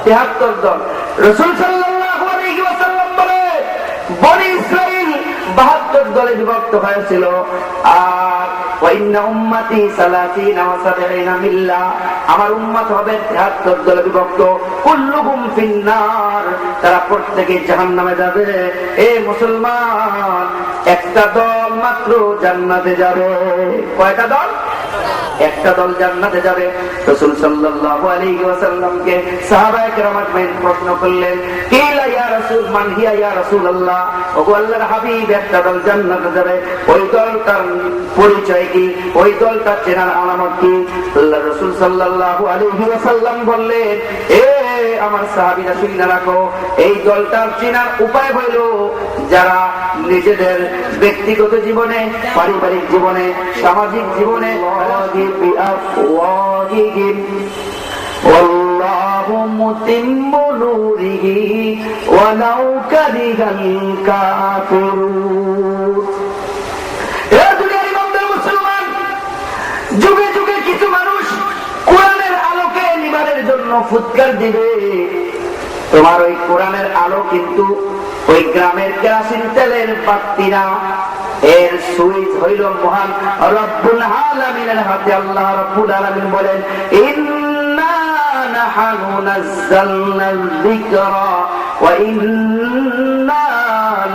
73 দল। রাসূল সাল্লাল্লাহু আলাইহি ওয়াসাল্লাম বলেন, বনি ইসরাইল 72 দলে বিভক্ত হয়েছিল, আর উম্মতি 30 ওয়া 70 মিল্লা, আমার উম্মত হবে 73 দলে বিভক্ত, কুল্লুহুম ফিন্নার, তারা প্রত্যেকে জাহান্নামে যাবে। এ মুসলমান, একটা দল মাত্র জান্নাতে যাবে। কয়টা দল? একটা দল জান্নাতে যাবে। রাসূল সাল্লাল্লাহু আলাইহি ওয়াসাল্লামকে সাহাবায়ে কেরাম প্রশ্ন করলেন, কিলা ইয়া রাসূল, মান হিয়া ইয়া রাসূলুল্লাহ, ওগো আল্লাহর হাবিব, একটা দল জান্নাতে যাবে, ওই দলটার পরিচয় কি, ওই দলটার চেনার আলামত কি? আল্লাহ রাসূল সাল্লাল্লাহু আলাইহি ওয়াসাল্লাম বললেন, এ আমার সাহাবীরা শুনে রাখো, এই দলটার চেনার উপায় হইল যারা নিজেদের ব্যক্তিগত জীবনে, পারিবারিক জীবনে, সামাজিক জীবনে ওয়াল্লাহু মুতিম্মু নূরিহি ওয়ালাউ কারিহাল কাফিরুন। এ দুনিয়ার ইমানদার মুসলমান, যুগে যুগে কিছু মানুষ কোরআনের আলোকে নিবারের জন্য ফুৎকার দিবে। তোমার ওই কোরআনের আলো কিন্তু ওই গ্রামের কেরাসিন তেলের বাতি না, এর সুইচ হইল মহান রব্বুল আলামিনের হাতে। আল্লাহ রব্বুল আলামিন বলেন, ইন্না নাহনু নাযালনা যিকরা ওয়া ইন্না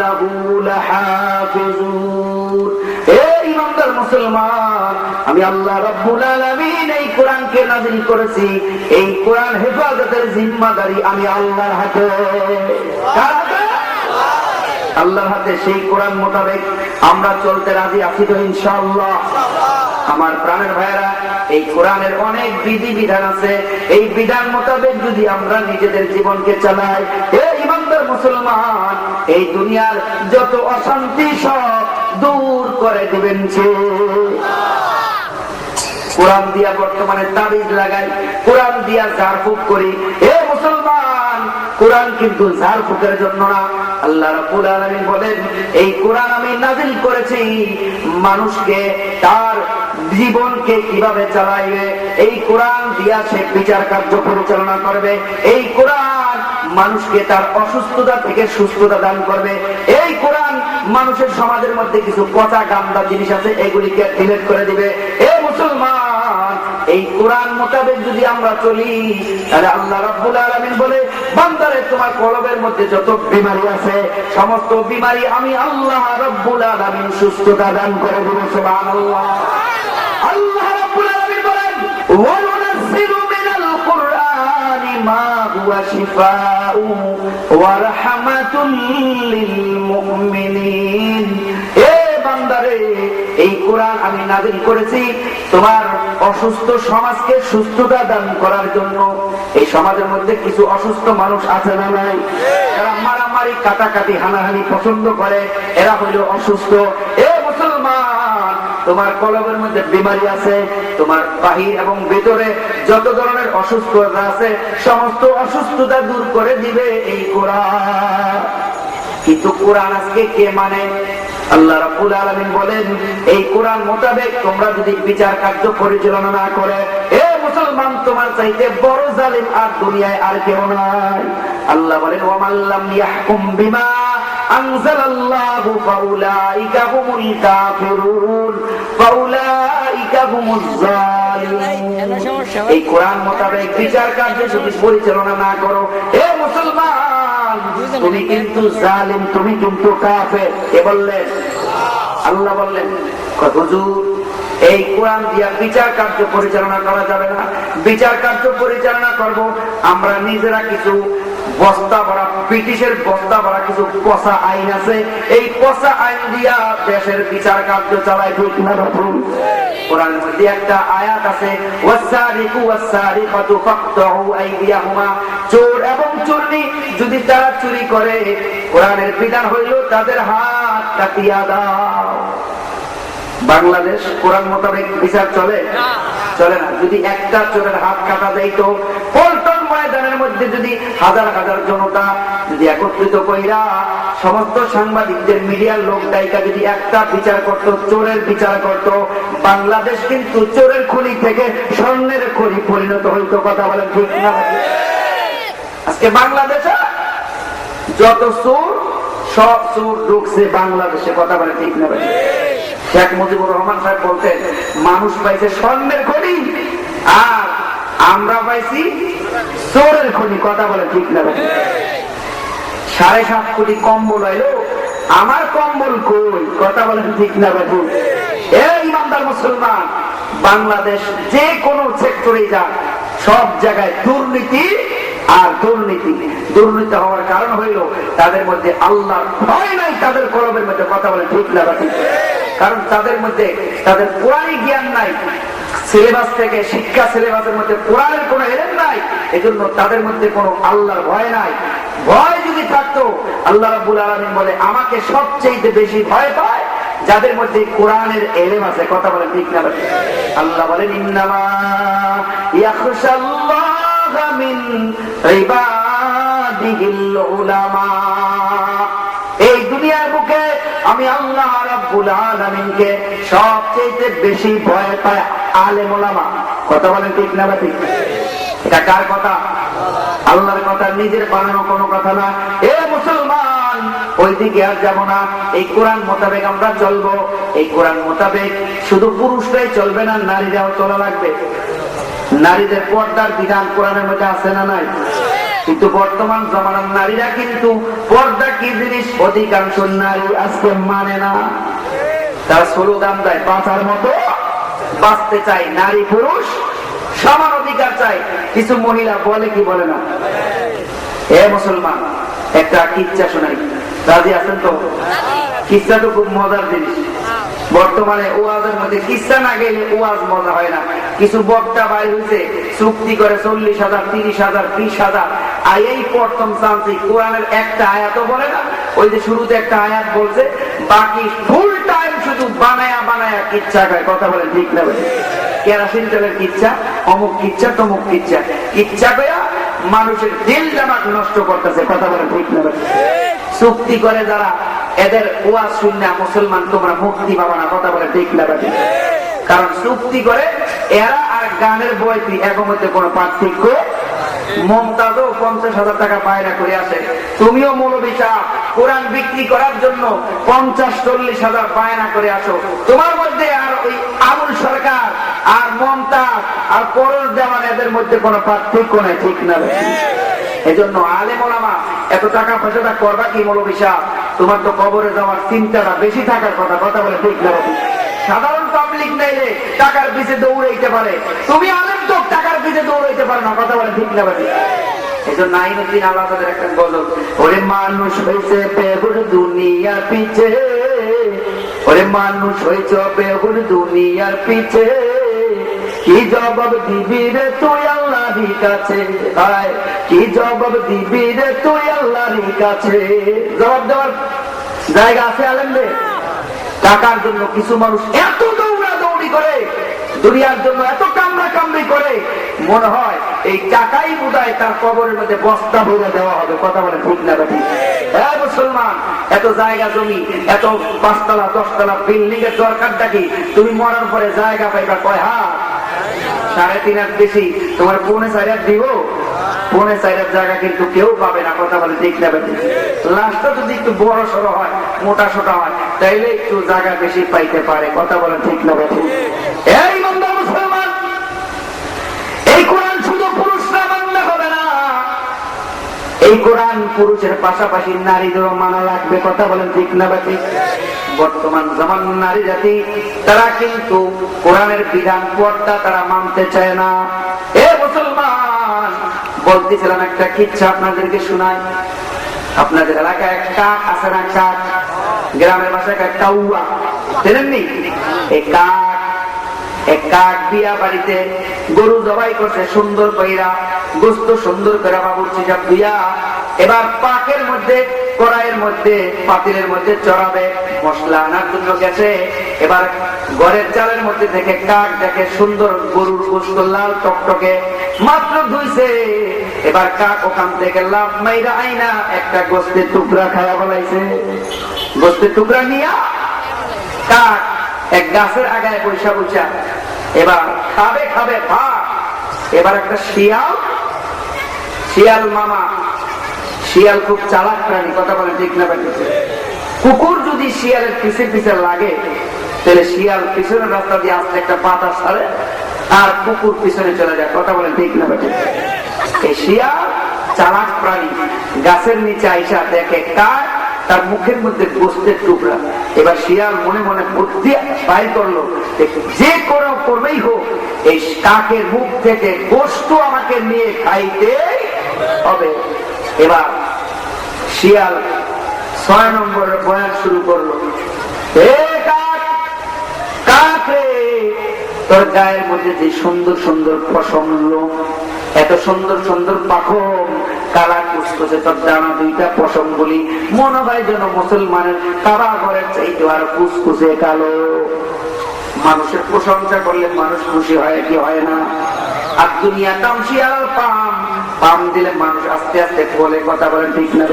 লাহু লাহাফিজুন। হে ইমানদার মুসলমান, আমি আল্লাহ রব্বুল আলামিন এই কোরআনকে নাযিল করেছি, এই কোরআন হেফাজতের জিম্মাদারি আমি আল্লাহর হাতে। কার হাতে? আল্লাহর হাতে। সেই কোরআন মোতাবেক আমরা চলতে রাজি আছি তো ইনশাআল্লাহ? আমার প্রাণের ভাইয়েরা, এই কোরআনের অনেক বিধি বিধান আছে, এই বিধান মোতাবেক যদি আমরা নিজেদের জীবনকে চালাই, এই ইমানদার মুসলমান, এই দুনিয়ার যত অশান্তি সব দূর করে দিবেন। কোরআন দিয়া বর্তমানে তাবিজ লাগাই, কোরআন দিয়া ঝাড়ফুঁক করি। এ মুসলমান, কোরআন কিন্তু ঝাড়ফুঁকের জন্য না। আল্লাহ রাব্বুল আলামিন বলেন, এই কোরআন আমি নাযিল করেছি মানুষকে তার জীবনকে কিভাবে চালাইবে, এই কোরআন দিয়া সে বিচার কার্য পরিচালনা করবে, এই কোরআন মানুষকে তার অসুস্থতা থেকে সুস্থতা দান করবে, এই কোরআন মানুষের সমাজের মধ্যে কিছু পচা গান্দা জিনিস আছে এগুলিকে ডিলিট করে দিবে। এ মুসলমান, এই কোরআন মোতাবেক যদি আমরা চলি, তাহলে আল্লাহ রাব্বুল আলামিন বলে, বান্দারে তোমার কলবের মধ্যে যত বিমারি আছে সমস্ত বিমারি আমি আল্লাহ রাব্বুল আলামিন সুস্থতা দান করে দেব। সুবহানাল্লাহ। আল্লাহ রাব্বুল আলামিন বলেন, ওয়া নুনাজ্জিলু মিনাল কুরআনি মা হুয়া শিফাউ ওয়া রাহমাতুল লিল মুমিনিন। এ বান্দারে, এই কোরআন আমি নাযিল করেছি তোমার অসুস্থ সমাজকে সুস্থতা দান করার জন্য। এই সমাজের মধ্যে কিছু অসুস্থ মানুষ আছে না নাই? যারা মারামারি, কাটাকাটি, হানাহানি পছন্দ করে, এরা হইল অসুস্থ। এ মুসলমান, তোমার কলবের মধ্যে বিমারি আছে, তোমার বাহির এবং ভেতরে যত ধরনের অসুস্থতা আছে সমস্ত অসুস্থতা দূর করে দিবে এই কোরআন। কিন্তু কোরআন আজকে কে মানে? আল্লাহ রাব্বুল আলামিন বলেন, এই কোরআন মোতাবেক তোমরা যদি বিচার কার্য পরিচালনা না করে, এ মুসলমান, তোমার চাইতে বড় জালিম আর দুনিয়ায় আর কেউ নাই। আল্লাহ বলেন, ওয়া মান লাম ইয়াহকুম বিমা আনজালাল্লাহু ফাউলাইকা হুমুল কাফিরুন ফাউলাইকা হুমুজ জালিমুন। এই কোরআন মোতাবেক বিচার কার্য যদি পরিচালনা না করো, হে মুসলমান, তুমি কিন্তু জালিম, তুমি কিন্তু কাফের। কে বললেন? আল্লাহ বললেন। হুজুর, এই কোরআন দিয়া বিচার কার্য পরিচালনা করা যাবে না। বিচার কার্য পরিচালনা করব আমরা নিজেরা। কিছু বস্তা ভরা, ব্রিটিশের বস্তা ভরা কিছু পচা আইন আছে, এই পচা আইন দিয়া দেশের বিচার কার্য চালায়, ঠিক না? কোরআনের মধ্যে একটা আয়াত আছে, ওয়াসারিকু ওয়াসারিকাতু ফাকতাউ আইদিয়াহুমা, চোর এবং চোরনি যদি তারা চুরি করে, কোরআনের বিধান হইল তাদের হাত কাটিয়া দাও। বাংলাদেশ কোরআন মোতাবেক বিচার চলে? চলে না। যদি একটা চোরের হাত কাটা দেয়, তো পল্টন ময়দানের মধ্যে যদি হাজার হাজার জনতা যদি একত্রিত কইরা সমস্ত সাংবাদিকদের, মিডিয়ার লোক দায়িকা যদি একটা বিচার করত, চোরের বিচার করত, বাংলাদেশ কিন্তু চোরের খনি থেকে স্বর্ণের খনি পরিণত হইতো। কথা বলেন ঠিক না? আজকে বাংলাদেশে যত চোর, সব চোর ঢুকছে বাংলাদেশে। কথা বলেন ঠিক না? শেখ মুজিবুর রহমান সাহেব বলতেন, মানুষ পাইছে স্বর্ণের খনি আর আমরা পাইছি চোরের খনি। কথা বলে ঠিক না? 7.5 কোটি কম্বল আইলো, আমার কম্বল কই? কথা বলেন ঠিক না? এই ইমানদার মুসলমান, বাংলাদেশ যে কোনো সেক্টরে যাক, সব জায়গায় দুর্নীতি আর দুর্নীতি। দুর্নীতি হওয়ার কারণ হইল তাদের মধ্যে আল্লাহর ভয় নাই তাদের কলমের মধ্যে। কথা বলে ঠিক না? কারণ তাদের মধ্যে তাদের কোরআনি জ্ঞান নাই, সিলেবাস থেকে, শিক্ষা সিলেবাসের মধ্যে কোরআনের কোনো এলেম নাই, এজন্য তাদের মধ্যে কোনো আল্লাহর ভয় নাই। ভয় যদি থাকতো, আল্লাহ রাব্বুল আলামিন বলে আমাকে সবচেয়ে বেশি ভয় পায় যাদের মধ্যে কোরআনের এলেম আছে। কথা বলেন ঠিক না? আল্লাহ বলেন, ইন্নামা ইয়াখশাল্লাহা মিন ইবাদিহিল উলামা। এই দুনিয়ার বুকে আমি আল্লাহ রাব্বুল আলামিনকে সবচেয়ে বেশি ভয় পায় আলেম ওলামা। কথা বলেন ঠিক না? এটা কার কথা? আল্লাহর কথা, নিজের বানানো কোনো কথা না। এ মুসলমান, ওইদিকে আর যাব না। এই কোরআন মোতাবেক আমরা চলবো। এই কোরআন মোতাবেক শুধু পুরুষরাই চলবে না, নারীরাও চলা লাগবে। নারীদের পর্দার বিধান কোরআনের মধ্যে আছে না নাই? কিন্তু বর্তমান জমানার নারীরা কিন্তু পর্দা কি জিনিস অধিকাংশ নারী আজকে মানে না। তার স্লোগান দেয়, বাঁচার মতো বাঁচতে চাই, নারী পুরুষ সমান অধিকার চাই। কিছু মহিলা বলে কি বলে না? এ মুসলমান, একটা কিচ্ছা শোনাই, রাজি আছেন তো? কিচ্ছা তো খুব মজার জিনিস। বর্তমানে ওয়াজের মধ্যে কিচ্ছা না গেলে ওয়াজ মজা হয় না। কিছু বক্তা বাইর হয়েছে, চুক্তি করে 40,000, 30,000, 20,000। আর এই প্রথম চান্সে কোরআনের একটা আয়াতও বলে না। ওই যে শুরুতে একটা আয়াত বলছে, বাকি ফুল টাইম শুধু বানায়া বানায়া কিচ্ছা গায়। কথা বলে ঠিক না? কেরাসিন তেলের কিচ্ছা, অমুক কিচ্ছা, তমুক কিচ্ছা, কিচ্ছা কয়া মানুষের দিল জামাক নষ্ট করতেছে। কথা বলে ঠিক না? চুক্তি করে যারা, এদের ওয়াজ শুনে মুসলমান তোমরা মুক্তি পাবা না। কথা বলে ঠিক না? কারণ চুক্তি করে এরা আর গানের বইটি এর মধ্যে কোনো পার্থক্য। মমতাজও 50,000 টাকা বায়না করে আসে, তুমিও মৌলবী সাহেব কোরআন বিক্রি করার জন্য 50-40,000 বায়না করে আসো। তোমার মধ্যে আর ওই আবুল সরকার আর মমতাজ আর পরশ দেওয়ান, এদের মধ্যে কোনো পার্থক্য নেই। ঠিক না? এজন্য আলেম ওলামা এত টাকা পয়সাটা করবা কি মৌলবী সাহেব? তোমার তো কবরে যাওয়ার চিন্তাটা বেশি থাকার কথা। কথা বলে ঠিক না? সাধারণ পাবলিক নাইলে টাকার পিছে দৌড়াইতে পারে, তুমি আলেম তো টাকার পিছে দৌড়াইতে পারে না। কথা বলে ঠিক না? এজন্য নাইনুদ্দিন আলাদাদের একটা গজল, ওরে মানুষ হয়েছে বেহুর দুনিয়ার পিছে, ওরে মানুষ হয়েছে বেহুর দুনিয়ার পিছে, কি জবাব দিবি রে তুই আল্লাহর কাছে? কি জবাব দিবি রে তুই আল্লাহর কাছে? জবাব দেওয়ার জায়গা আছে আলেমদের? টাকার জন্য কিছু মানুষ এত দৌড়াদৌড়ি করে, দুনিয়ার জন্য এত কামড়া কামড়ি করে, মনে হয় এই টাকাই বোধহয় তার কবরের মধ্যে বস্তা ভরে দেওয়া হবে। কথা বলে ঠিক না? হ্যাঁ মুসলমান, এত জায়গা জমি, এত 5তলা 10তলা বিল্ডিং এর দরকারটা কি? তুমি মরার পরে জায়গা পাইবা কয় হাত? 3.5 হাত বেশি তোমার 4.5 হাত দিব? পৌনে 4 জায়গা কিন্তু কেউ পাবে না, কথা বলে ঠিক না বেঠিক? লাশটা যদি একটু বড় সড়ো হয়, মোটা সোটা হয়, তাইলে একটু জায়গা বেশি পাইতে পারে, কথা বলে ঠিক না বেঠিক? এই ইমানদার মুসলমান, এই কোরআন শুধু পুরুষরা মানলে হবে না, এই কোরআন পুরুষের পাশাপাশি নারীদেরও মানা লাগবে, কথা বলেন ঠিক না বেঠিক? বর্তমান জামান নারী জাতি তারা কিন্তু কোরআনের বিধান পর্দা তারা মানতে চায় না। এ মুসলমান, বলতেছিলাম একটা কিচ্ছা আপনাদেরকে শোনাই। আপনাদের এলাকায় এক কাক আছে না? কাক, গ্রামের ভাষায় কাউয়া, জানেননি? এই কাক বিয়া বাড়িতে গরু জবাই করছে সুন্দর কইরা, গোস্ত সুন্দর করে বাবুর্চি সব দিয়া, এবার পাকের মধ্যে কড়াইয়ের মধ্যে পাতিলের মধ্যে চড়াবে, মশলা আনার জন্য গেছে। এবার ঘরের চালের মধ্যে থেকে কাক দেখে সুন্দর গরুর গোস্ত লাল টকটকে, মাত্র ধুইছে। এবার কাক ওখান থেকে লাভ মাইরা আইনা একটা গোস্তের টুকরা খাওয়া বলাইছে। গোস্তের টুকরা নিয়া কাক এক গাছের আগায় বৈশা বৈশা এবার খাবে ভাত। এবার একটা শিয়াল মামা, শিয়াল খুব চালাক প্রাণী, কথা বলে ঠিক না বেঠিক? কুকুর যদি শিয়ালের পিছে লাগে, তাহলে শিয়াল পিছনের রাস্তা দিয়ে আসতে একটা পাতা ছাড়ে আর কুকুর পিছনে চলে যায়, কথা বলে ঠিক না বেঠিক? এই শিয়াল চালাক প্রাণী, গাছের নিচে আইসা দেখে কাক তার মুখের মধ্যে গোস্তের টুকরা। এবার শিয়াল মনে মনে বুদ্ধি বাইর করলো, যে কোনো করবেই হোক এই কাকের মুখ থেকে গোস্ত আমাকে নিয়ে খাইতে হবে। এবার শিয়াল 6 নম্বরের বয়ান শুরু করলো। তোর গায়ের মধ্যে যে সুন্দর সুন্দর পশম, এত সুন্দর সুন্দর পাখম, কালা কুচকুচে তোর ডানা দুইটা পশম গুলি মনে হয় যেন মুসলমানের কাবা ঘরের চাইতে আর কুচকুচে কালো। মানুষের প্রশংসা করলে মানুষ খুশি হয় কি হয় না? আর দুনিয়া তামশিয়াল পাম দিলে মানুষ আস্তে আস্তে বলে, কথা বলেন ঠিক না?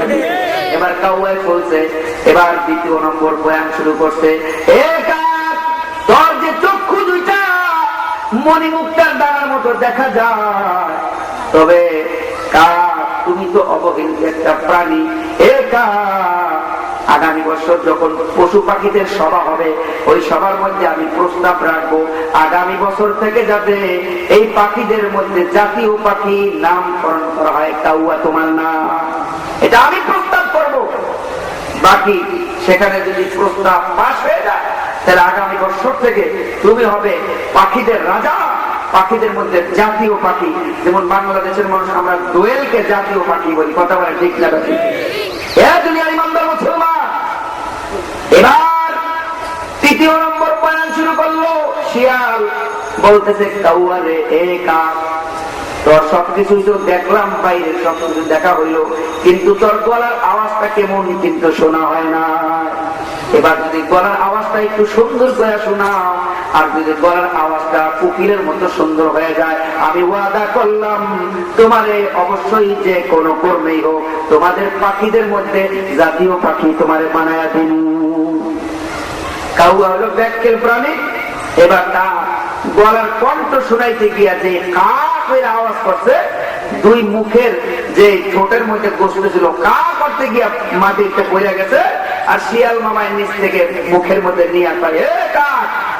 এবার কাউয়ায় বলছে, এবার 2 নম্বর বয়ান শুরু করছে। তোর যে চক্ষু দুইটা মণিমুক্তার দানার মতো দেখা যায়, তবে তুমি তো অবহেলিত একটা প্রাণী। আগামী বছর যখন পশু পাখিদের সভা হবে, ওই সভার মধ্যে আমি প্রস্তাব রাখবো, আগামী বছর থেকে যাতে এই পাখিদের মধ্যে জাতীয় পাখি নামকরণ করা হয় কাউয়া তোমার নাম। এটা আমি প্রস্তাব করব। বাকি সেখানে যদি প্রস্তাব পাস হয়ে যায়, তাহলে আগামী বছর থেকে তুমি হবে পাখিদের রাজা। পাখিদের মধ্যে জাতীয় পাখি, যেমন বাংলাদেশের মানুষ আমরা দোয়েলকে জাতীয় পাখি বলি, কথা বলে ঠিক না? দুনিয়ার ইমানদার মুসলমান, এবার 3 নম্বর বয়ান শুরু করলো। শিয়াল বলতেছে, কাউয়া রে, কাক, তোর সবকিছুই তো দেখলাম, বাইরে সবকিছু দেখা হইলো, কিন্তু তোর গলার আওয়াজটা কেমন কিন্তু শোনা হয় না। এবার যদি গলার আওয়াজটা একটু সুন্দর করে শোনাও, আর যদি গলার আওয়াজটা কোকিলের মতো সুন্দর হয়ে যায়, আমি ওয়াদা করলাম তোমারে অবশ্যই যে কোনো কর্মেই হোক তোমাদের পাখিদের মধ্যে জাতীয় পাখি তোমারে বানায়া দিন। কাউয়া হলো ব্যাককেল প্রাণী। এবার তার গলার কণ্ঠ শোনাইতে গিয়া যে কাক আওয়াজ করছে, 2 মুখের যে ঠোঁটের মধ্যে গোস্ত ছিল, কা করতে গিয়া মাটিতে পড়ে গেছে। আর শিয়াল মামায় নিচ থেকে মুখের মধ্যে নিয়ে আসে,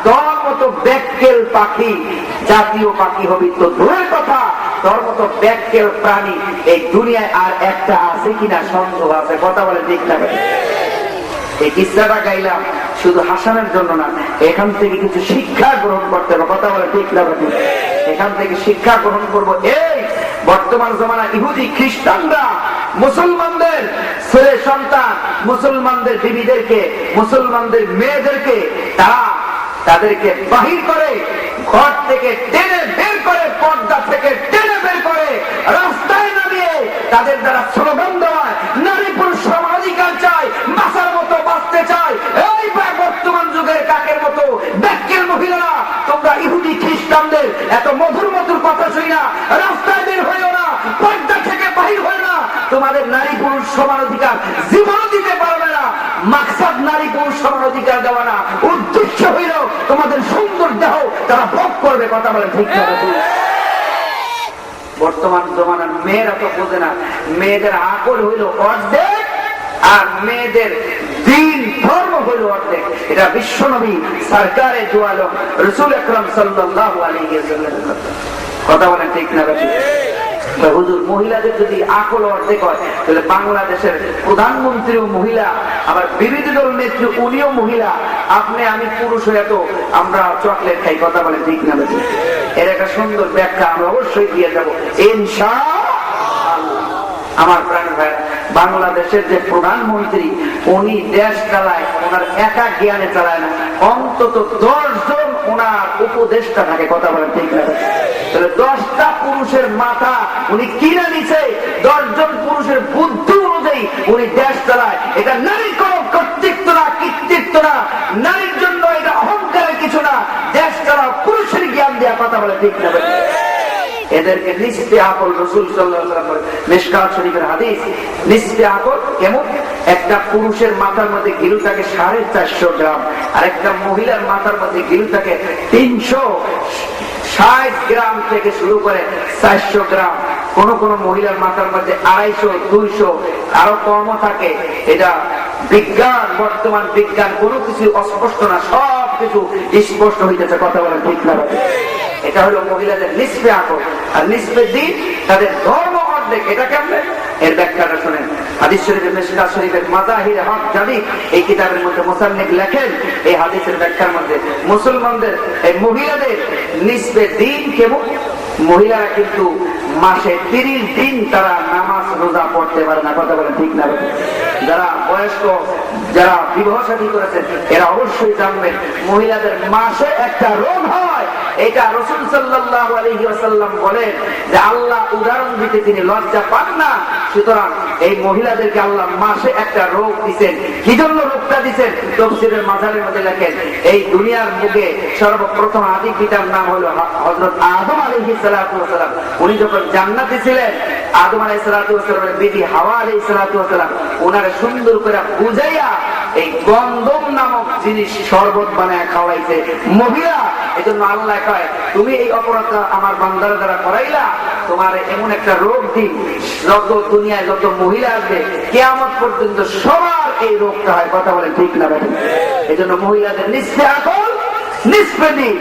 তোর মতো ব্যাককেল পাখি জাতীয় পাখি হবি তো দূরের কথা, তোর মতো ব্যাককেল প্রাণী এই দুনিয়ায় আর একটা আছে কিনা সন্দেহ আছে, কথা বলে ঠিক না? এই কিস্সাটা গাইলাম শুধু হাসানোর জন্য না, এখান থেকে কিছু শিক্ষা গ্রহণ করতে হবে, কথা বলে ঠিক না? এখান থেকে শিক্ষা গ্রহণ করবো। এই বর্তমান জমানা ইহুদি খ্রিস্টানরা মুসলমানদের ছেলে সন্তান, মুসলমানদের বিবিদেরকে, মুসলমানদের মেয়েদেরকে তাদেরকে বাহির করে, ঘর থেকে টেনে বের করে, পর্দা থেকে টেনে বের করে রাস্তায় নামিয়ে তাদের দ্বারা স্লোগান দেওয়ায় নারী পুরুষ সমানাধিকার চায়, বাঁচার মতো বাঁচতে চায়। এই বর্তমান যুগের কাকের মতো ব্যাককেল মহিলারা, তোমরা ইহুদি খ্রিস্টানদের এত মধুর মধুর কথা শুই না, রাস্তায় বের হইও না, পর্দা থেকে বাহির হয় না, তোমাদের নারী পুরুষ সমান অধিকার জীবন দিতে পারবে না। মাকসাদ নারী পুরুষ সমান অধিকার দেওয়া না, উদ্দেশ্য হইল তোমাদের সুন্দর দেহ তারা ভোগ করবে, কথা বলে ঠিক না? বর্তমান জমানার মেয়েরা তো বোঝে না, মেয়েদের আকল হইল অর্ধেক আর মেয়েদের দিন ধর্ম হইল অর্ধেক। এটা বিশ্বনবী সরকারে দু আলম রাসূল আকরাম সাল্লাল্লাহু আলাইহি ওয়াসাল্লাম কথা বলেন ঠিক না বেশি? হুজুর, মহিলাদের যদি আকল অর্ধেক হয় তাহলে বাংলাদেশের প্রধানমন্ত্রীও মহিলা, আবার বিরোধী দল নেত্রী উনিও মহিলা, আপনি আমি পুরুষ হয়ে তো আমরা চকলেট খাই, কথা বলেন ঠিক না বেশি? এর একটা সুন্দর ব্যাখ্যা আমরা অবশ্যই দিয়ে যাবো ইনশাআল্লাহ। আমার প্রাণ ভাই, বাংলাদেশের যে প্রধানমন্ত্রী উনি দেশ চালায়, ওনার একা জ্ঞানে চালায় না, অন্তত 10 জন ওনার উপদেষ্টা থাকে, কথা বলেন ঠিক না? তাহলে 10টা পুরুষের মাথা উনি কিনে নিছে, 10 জন পুরুষের বুদ্ধি অনুযায়ী উনি দেশ চালায়। এটা নারীর কোন কর্তৃত্ব না, কৃতিত্ব না, নারীর জন্য এটা অহংকারের কিছু না, দেশ চালাও পুরুষের জ্ঞান দেওয়া, কথা বলে ঠিক না? এদেরকে নিসফে আকল রাসূল সাল্লাল্লাহু আলাইহি ওয়াসাল্লাম মিশকাত শরীফের হাদিস, নিসফে আকল কেমন? একটা পুরুষের মাথার মধ্যে গিলু থাকে 450 গ্রাম, আর একটা মহিলার মাথার মধ্যে গিলু থাকে 360 গ্রাম থেকে শুরু করে 400 গ্রাম। কোন কোন মহিলার মাথার মধ্যে 250, 200 আরো কমও থাকে। এটা বিজ্ঞান, বর্তমান বিজ্ঞান কোনো কিছু অস্পষ্ট না, সব কিছু স্পষ্ট হইতেছে, কথা বলেন ঠিক না? এটা হলো মহিলাদের নিসফে আকল, আর নিসফে দিন তাদের ধর্ম অর্ধেক। এটা কেমনে? এর ব্যাখ্যাটা শুনেন। হাদিস শরীফের মিশকাত শরীফের মাযাহির হক জাদি এই কিতাবের মধ্যে মুসান্নিফ লেখেন, এই হাদিসের ব্যাখ্যার মধ্যে মুসলমানদের এই মহিলাদের নিসফে দিন কেমন? মহিলারা কিন্তু মাসে 30 দিন তারা নামাজ রোজা পড়তে পারে না, কথা বলেন ঠিক না? যারা বয়স্ক, যারা বিবাহ শাদী করেছেন এরা অবশ্যই জানবেন মহিলাদের মাসে একটা রোগ হয়। এটা রাসূল সাল্লাল্লাহু আলাইহি ওয়াসাল্লাম বলেন যে আল্লাহ উদাহরণ দিতে তিনি লজ্জা পান না, সুতরাং এই মহিলাদেরকে আল্লাহ মাসে একটা রোগ দিবেন। কি জন্য রোগটা দিবেন? তাফসীরের মাঝারের মধ্যে লেখেন, এই দুনিয়ার বুকে সর্বপ্রথম আদি পিতার নাম হলো হযরত আদম আলাইহিস সালাতু ওয়াস সালাম। উনি যখন জান্নাতে ছিলেন, আদম আলাইহিস সালাতু ওয়াস সালামের বিবি হাওয়া আলাইহিস সালাতু ওয়াস সালাম ওনারে সুন্দর করে বুঝাইয়া এই গন্ধম নামক জিনিস শরবত বানায় খাওয়াইছে মহিলা। এজন্য আল্লাহ কয়, তুমি এই অপরাধটা আমার বান্দার দ্বারা করাইলা, তোমার এমন একটা রোগ দিন, যত দুনিয়ায় যত মহিলা আসবে কিয়ামত পর্যন্ত সবার এই রোগটা হয়, কথা বলেন ঠিক না? এজন্য মহিলাদের নিসফে আকল, নিসফে দিন।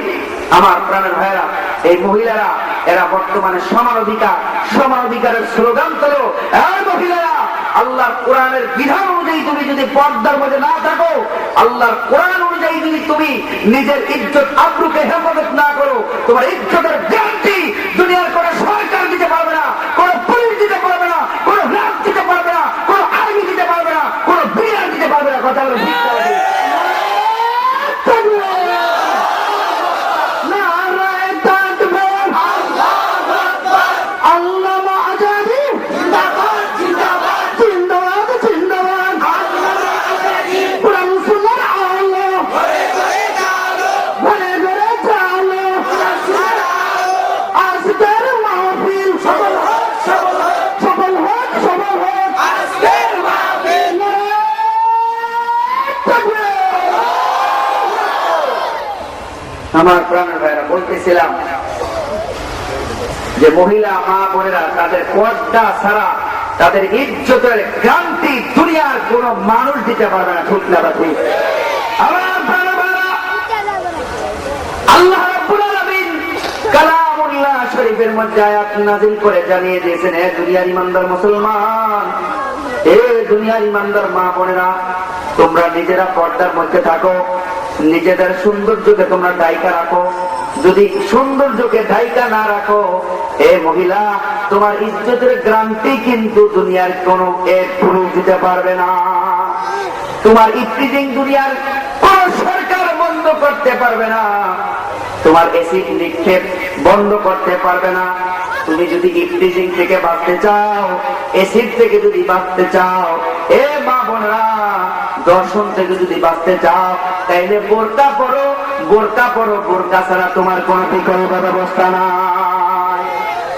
আমার প্রাণের ভাইরা, এই মহিলারা এরা বর্তমানে সমান অধিকার, সমান অধিকারের স্লোগান তোলো। এই মহিলারা, আল্লাহর কোরআনের বিধান অনুযায়ী তুমি যদি পর্দার মধ্যে না থাকো, আল্লাহর কোরআন অনুযায়ী যদি তুমি নিজের ইজ্জত আব্রুকে হেফাজত না করো, তোমার ইজ্জতের গ্যারান্টি দুনিয়ার কোন সরকার দিতে পারবে না, কোন পুলিশ দিতে পারবে না, কোন রাজ দিতে পারবে না, কোন আর্মি দিতে পারবে না, কোন বিআর দিতে পারবে না, কথা বলে ঠিক আছে? আমার প্রাণের ভাইরা, বলতেছিলাম যে মহিলা মা বোনেরা তাদের পর্দা ছাড়া তাদের ইজ্জতের গ্যারান্টি দুনিয়ার কোন মানুষ দিতে পারবে না, ঠিক না? আমার প্রাণের ভাইরা, আল্লাহ রাব্বুল আলামিন কালামুল্লাহ শরীফের মধ্যে আয়াত নাযিল করে জানিয়ে দিয়েছেন, হে দুনিয়ার ইমানদার মুসলমান, হে দুনিয়ার ইমানদার মা বোনেরা, তোমরা নিজেরা পর্দার মধ্যে থাকো, নিজেদের সৌন্দর্যকে তোমরা ঢাইকা রাখো। যদি সৌন্দর্যকে ঢাইকা না রাখো, এ মহিলা, তোমার ইজ্জতের গ্যারান্টি কিন্তু দুনিয়ার কোন এক পুরুষ দিতে পারবে না। তোমার ইফতিজিং দুনিয়ার কোন সরকার বন্ধ করতে পারবে না, তোমার এসিড নিক্ষেপ বন্ধ করতে পারবে না। তুমি যদি ইফতিজিং থেকে বাঁচতে চাও, এসিড থেকে যদি বাঁচতে চাও, এ মা বোনরা, দর্শন থেকে যদি বাঁচতে চাও, তাইলে বোরকা পরো, বোরকা পরো, বোরকা ছাড়া তোমার কোন বিকল্প ব্যবস্থা নাই।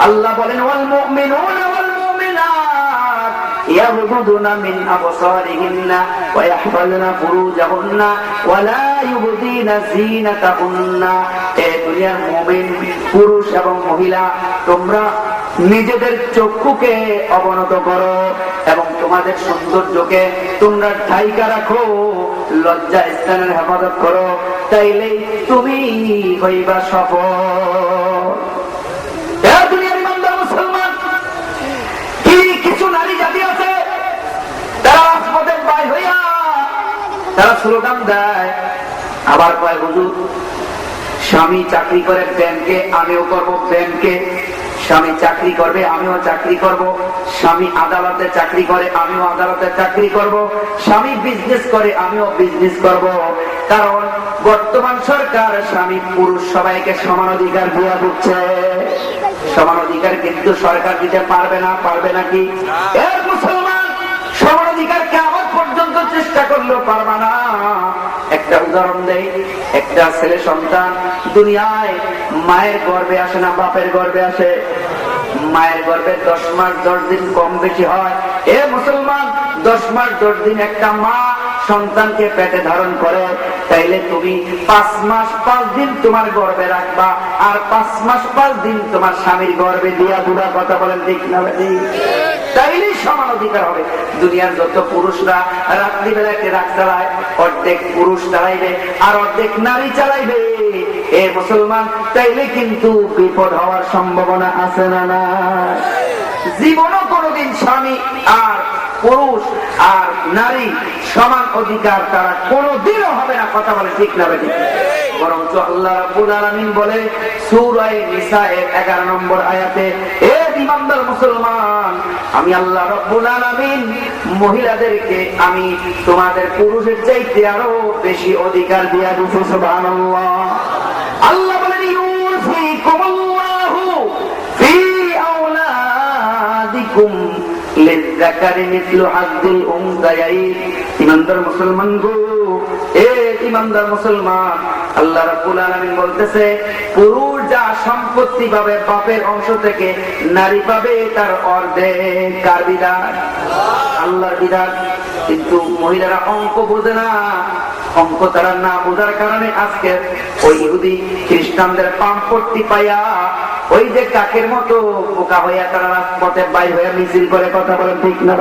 আল্লাহ বলেন, ওয়াল মুমিনুনা ওয়াল মুমিনাত ইয়াগহুদুনা মিন আবসারিহিন্না ওয়া ইয়াহফাযুনা ফুরুজাহুন্না ওয়া লা ইউবদিনা যিনাতাহুন্না। এ দুনিয়ার মুমিন পুরুষ এবং মহিলা, তোমরা নিজেদের চক্ষুকে অবনত করো এবং তোমাদের সৌন্দর্যকে তোমরা ঢাইকা রাখো, লজ্জা স্থানের হেফাজত করো, তাইলেই তুমি হইবা সফল। দুনিয়ার ইমানদার মুসলমান, কিছু নারী জাতি আছে তারা রাজপথে বাইর হইয়া তারা স্লোগান দেয়, আবার কয় হুজুর স্বামী চাকরি করে ব্যাংকে, আমিও করব ব্যাংকে। স্বামী চাকরি করবে, আমিও চাকরি করব। স্বামী আদালতে চাকরি করে, আমিও আদালতে চাকরি করব। স্বামী বিজনেস করে, আমিও বিজনেস করব। কারণ বর্তমান সরকার স্বামী পুরুষ সবাইকে সমান অধিকার দিয়া দিচ্ছে। সমান অধিকার কিন্তু সরকার দিতে পারবে না, পারবে নাকি? এর মুসলমান সমান অধিকার কেমন পর্যন্ত চেষ্টা করলেও পারবে না। একটা উদাহরণ দেই, একটা ছেলে সন্তান দুনিয়ায় মায়ের গর্ভে আসে না বাপের গর্ভে আসে? মায়ের গর্ভে 10 মাস 10 দিন কম বেশি হয়। এ মুসলমান, 10 মাস 10 দিন একটা মা সন্তানকে পেটে ধারণ করে, তাইলে তুমি 5 মাস 5 দিন তোমার গর্ভে রাখবা, আর 5 মাস 5 দিন তোমার স্বামীর গর্ভে দিয়া দুরা। কথা বলেন ঠিক না? তাইলেই সমান অধিকার হবে। দুনিয়ার যত পুরুষরা রাত্রিবেলা একটি রাত চালায়, অর্ধেক পুরুষ চালাইবে আর অর্ধেক নারী চালাইবে। এ মুসলমান, তাইলে কিন্তু বিপদ হওয়ার সম্ভাবনা আছে না? না, জীবনও কোনদিন স্বামী আর পুরুষ আর নারী সমান অধিকার তারা কোনদিনও হবে না। কথা বলে ঠিক না? বরঞ্চ আল্লাহ রাব্বুল আলামিন বলে সূরা নিসা এর 11 নম্বর আয়াতে, এ ঈমানদার মুসলমান, আমি আল্লাহ রাব্বুল আলামিন মহিলাদেরকে আমি তোমাদের পুরুষের চাইতে আরো বেশি অধিকার দিয়া দিয়েছি। সুবহানাল্লাহ। আল্লাহ বলেন ইউসিকুমুল্লাহু ফি আওলাদিকুম লিযাকারি মিসলু হাজ্জিল উনসায়াইন। ঈমানদার মুসলমান গো, এ ঈমানদার মুসলমান, আল্লাহ রাব্বুল আলামিন বলতেছে পুরুষ যা সম্পত্তি পাবে বাপের অংশ থেকে, নারী পাবে তার অর্ধেক। কার বিধান? আল্লাহর বিধান। কিন্তু মহিলারা অঙ্ক বোঝে না। অঙ্ক তারা না বোঝার কারণে আজকে ওই ইহুদি খ্রিস্টানদের পাম্পট্টি পাইয়া ওই যে কাকের মতো বোকা হইয়া তারা রাজপথে বাইর হইয়া মিছিল করে। কথা বলেন ঠিক না?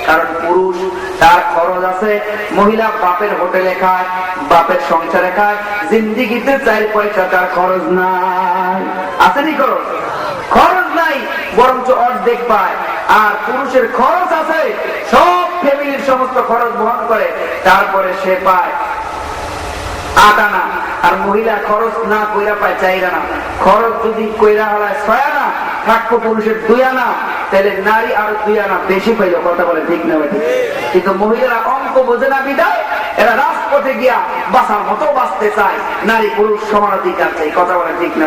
কারণ পুরুষ তার খরচ আছে, মহিলা বাপের হোটেলে খায়, বাপের সংসারে খায়, জিন্দিগিতে 4 পয়সা তার খরচ নাই। আসেনি খরচ? খরচ নাই, বরঞ্চ অর্ধেক পায়। আর পুরুষের খরচ আছে, সব ফ্যামিলির সমস্ত খরচ বহন করে, তারপরে সে পায় 8 আনা। আর মহিলা খরচ না কইরা পায় 4 আনা। খরচ যদি কইরা হলায় 6 আনা, থাকবো পুরুষের 2 আনা, তাহলে নারী আরো 2 আনা বেশি পাইল। কথা বলে ঠিক না? কিন্তু মহিলারা অঙ্ক বোঝে না বিদায় এরা রাজপথে গিয়া বাঁচার মতো বাঁচতে চায়, নারী পুরুষ সমান অধিকার চাই। কথা বলে ঠিক না?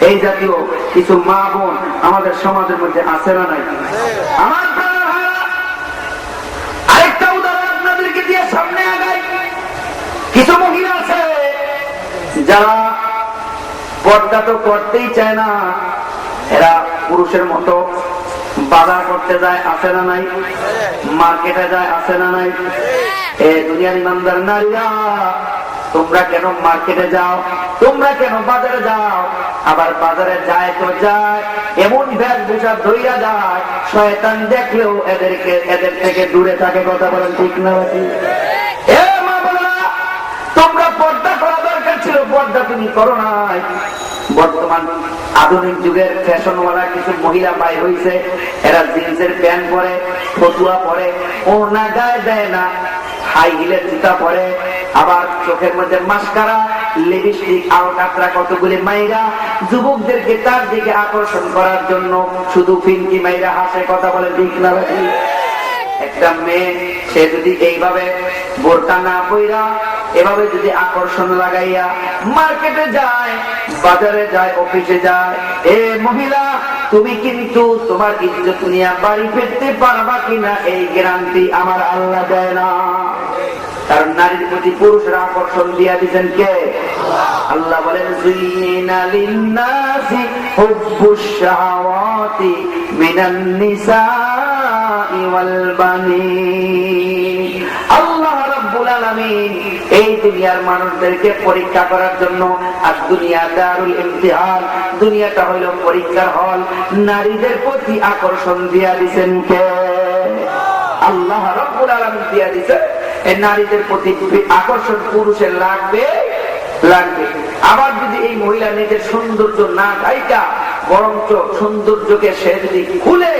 এই জাতীয় কিছু মা বোন আমাদের সমাজের মধ্যে আছে না নাই? আমার আরেকটা উদাহরণ আপনাদেরকে দিয়ে সামনে আগাই। কিছু মহিলা আছে যারা পর্দা তো করতেই চায় না, এরা পুরুষের মতো বাজার করতে যায়, আছে না নাই? মার্কেটে যায়, আছে না নাই? এ দুনিয়ার ইমানদার নারীরা, তোমরা কেন মার্কেটে যাও? তোমরা কেন বাজারে যাও? আবার বাজারে যায় তো যায়, এমন বেশভূষা ধইরা যায়, শয়তান দেখলেও এদের থেকে দূরে থাকে। কথা বলেন ঠিক না? এ মা বলা, তোমরা পর্দা করা দরকার ছিল, পর্দা তুমি করো নাই। বর্তমান আধুনিক যুগের ফ্যাশনওয়ালা কিছু মহিলা বাইর হইছে, এরা জিন্সের প্যান্ট পরে, ফতুয়া পরে, ওড়না গায়ে দেয় না, হাই হিলের জুতা পরে, আবার চোখের মধ্যে মাস্কারা, লিপস্টিক, আলো কাতরা, কতগুলি মাইরা যুবকদেরকে তার দিকে আকর্ষণ করার জন্য শুধু ফিনকি মাইরা হাসে। কথা বলে ঠিক না? একটা মেয়ে সে যদি এইভাবে বোরকা না পইরা এভাবে যদি আকর্ষণ লাগাইয়া মার্কেটে যায়, বাজারে যায়, অফিসে যায়, এ মহিলা তুমি কিন্তু তোমার ইজ্জত নিয়ে বাড়ি ফিরতে পারবা কিনা এই গ্যারান্টি আমার আল্লাহ দেয় না। কারণ নারীর প্রতি পুরুষরা আকর্ষণ দিয়া দিচ্ছেন কে? আল্লাহ বলেন যুইনা লিন্নাসি হুব্বুশ শাহাওয়াতি মিনান নিসাই ওয়াল বানিন। আল্লাহ রাব্বুল আলামিন এই দুনিয়ার মানুষদেরকে পরীক্ষা করার জন্য। আর দুনিয়া দারুল ইমতিহান, দুনিয়াটা হইল পরীক্ষার হল। নারীদের প্রতি আকর্ষণ দিয়া দিছেন কে? আল্লাহ রাব্বুল আলামিন দিয়া দিছে। এই নারীদের প্রতি আকর্ষণ পুরুষের লাগবে। আবার যদি এই মহিলা নিজের সৌন্দর্য না গায়িকা, বরঞ্চ সৌন্দর্যকে সে যদি খুলে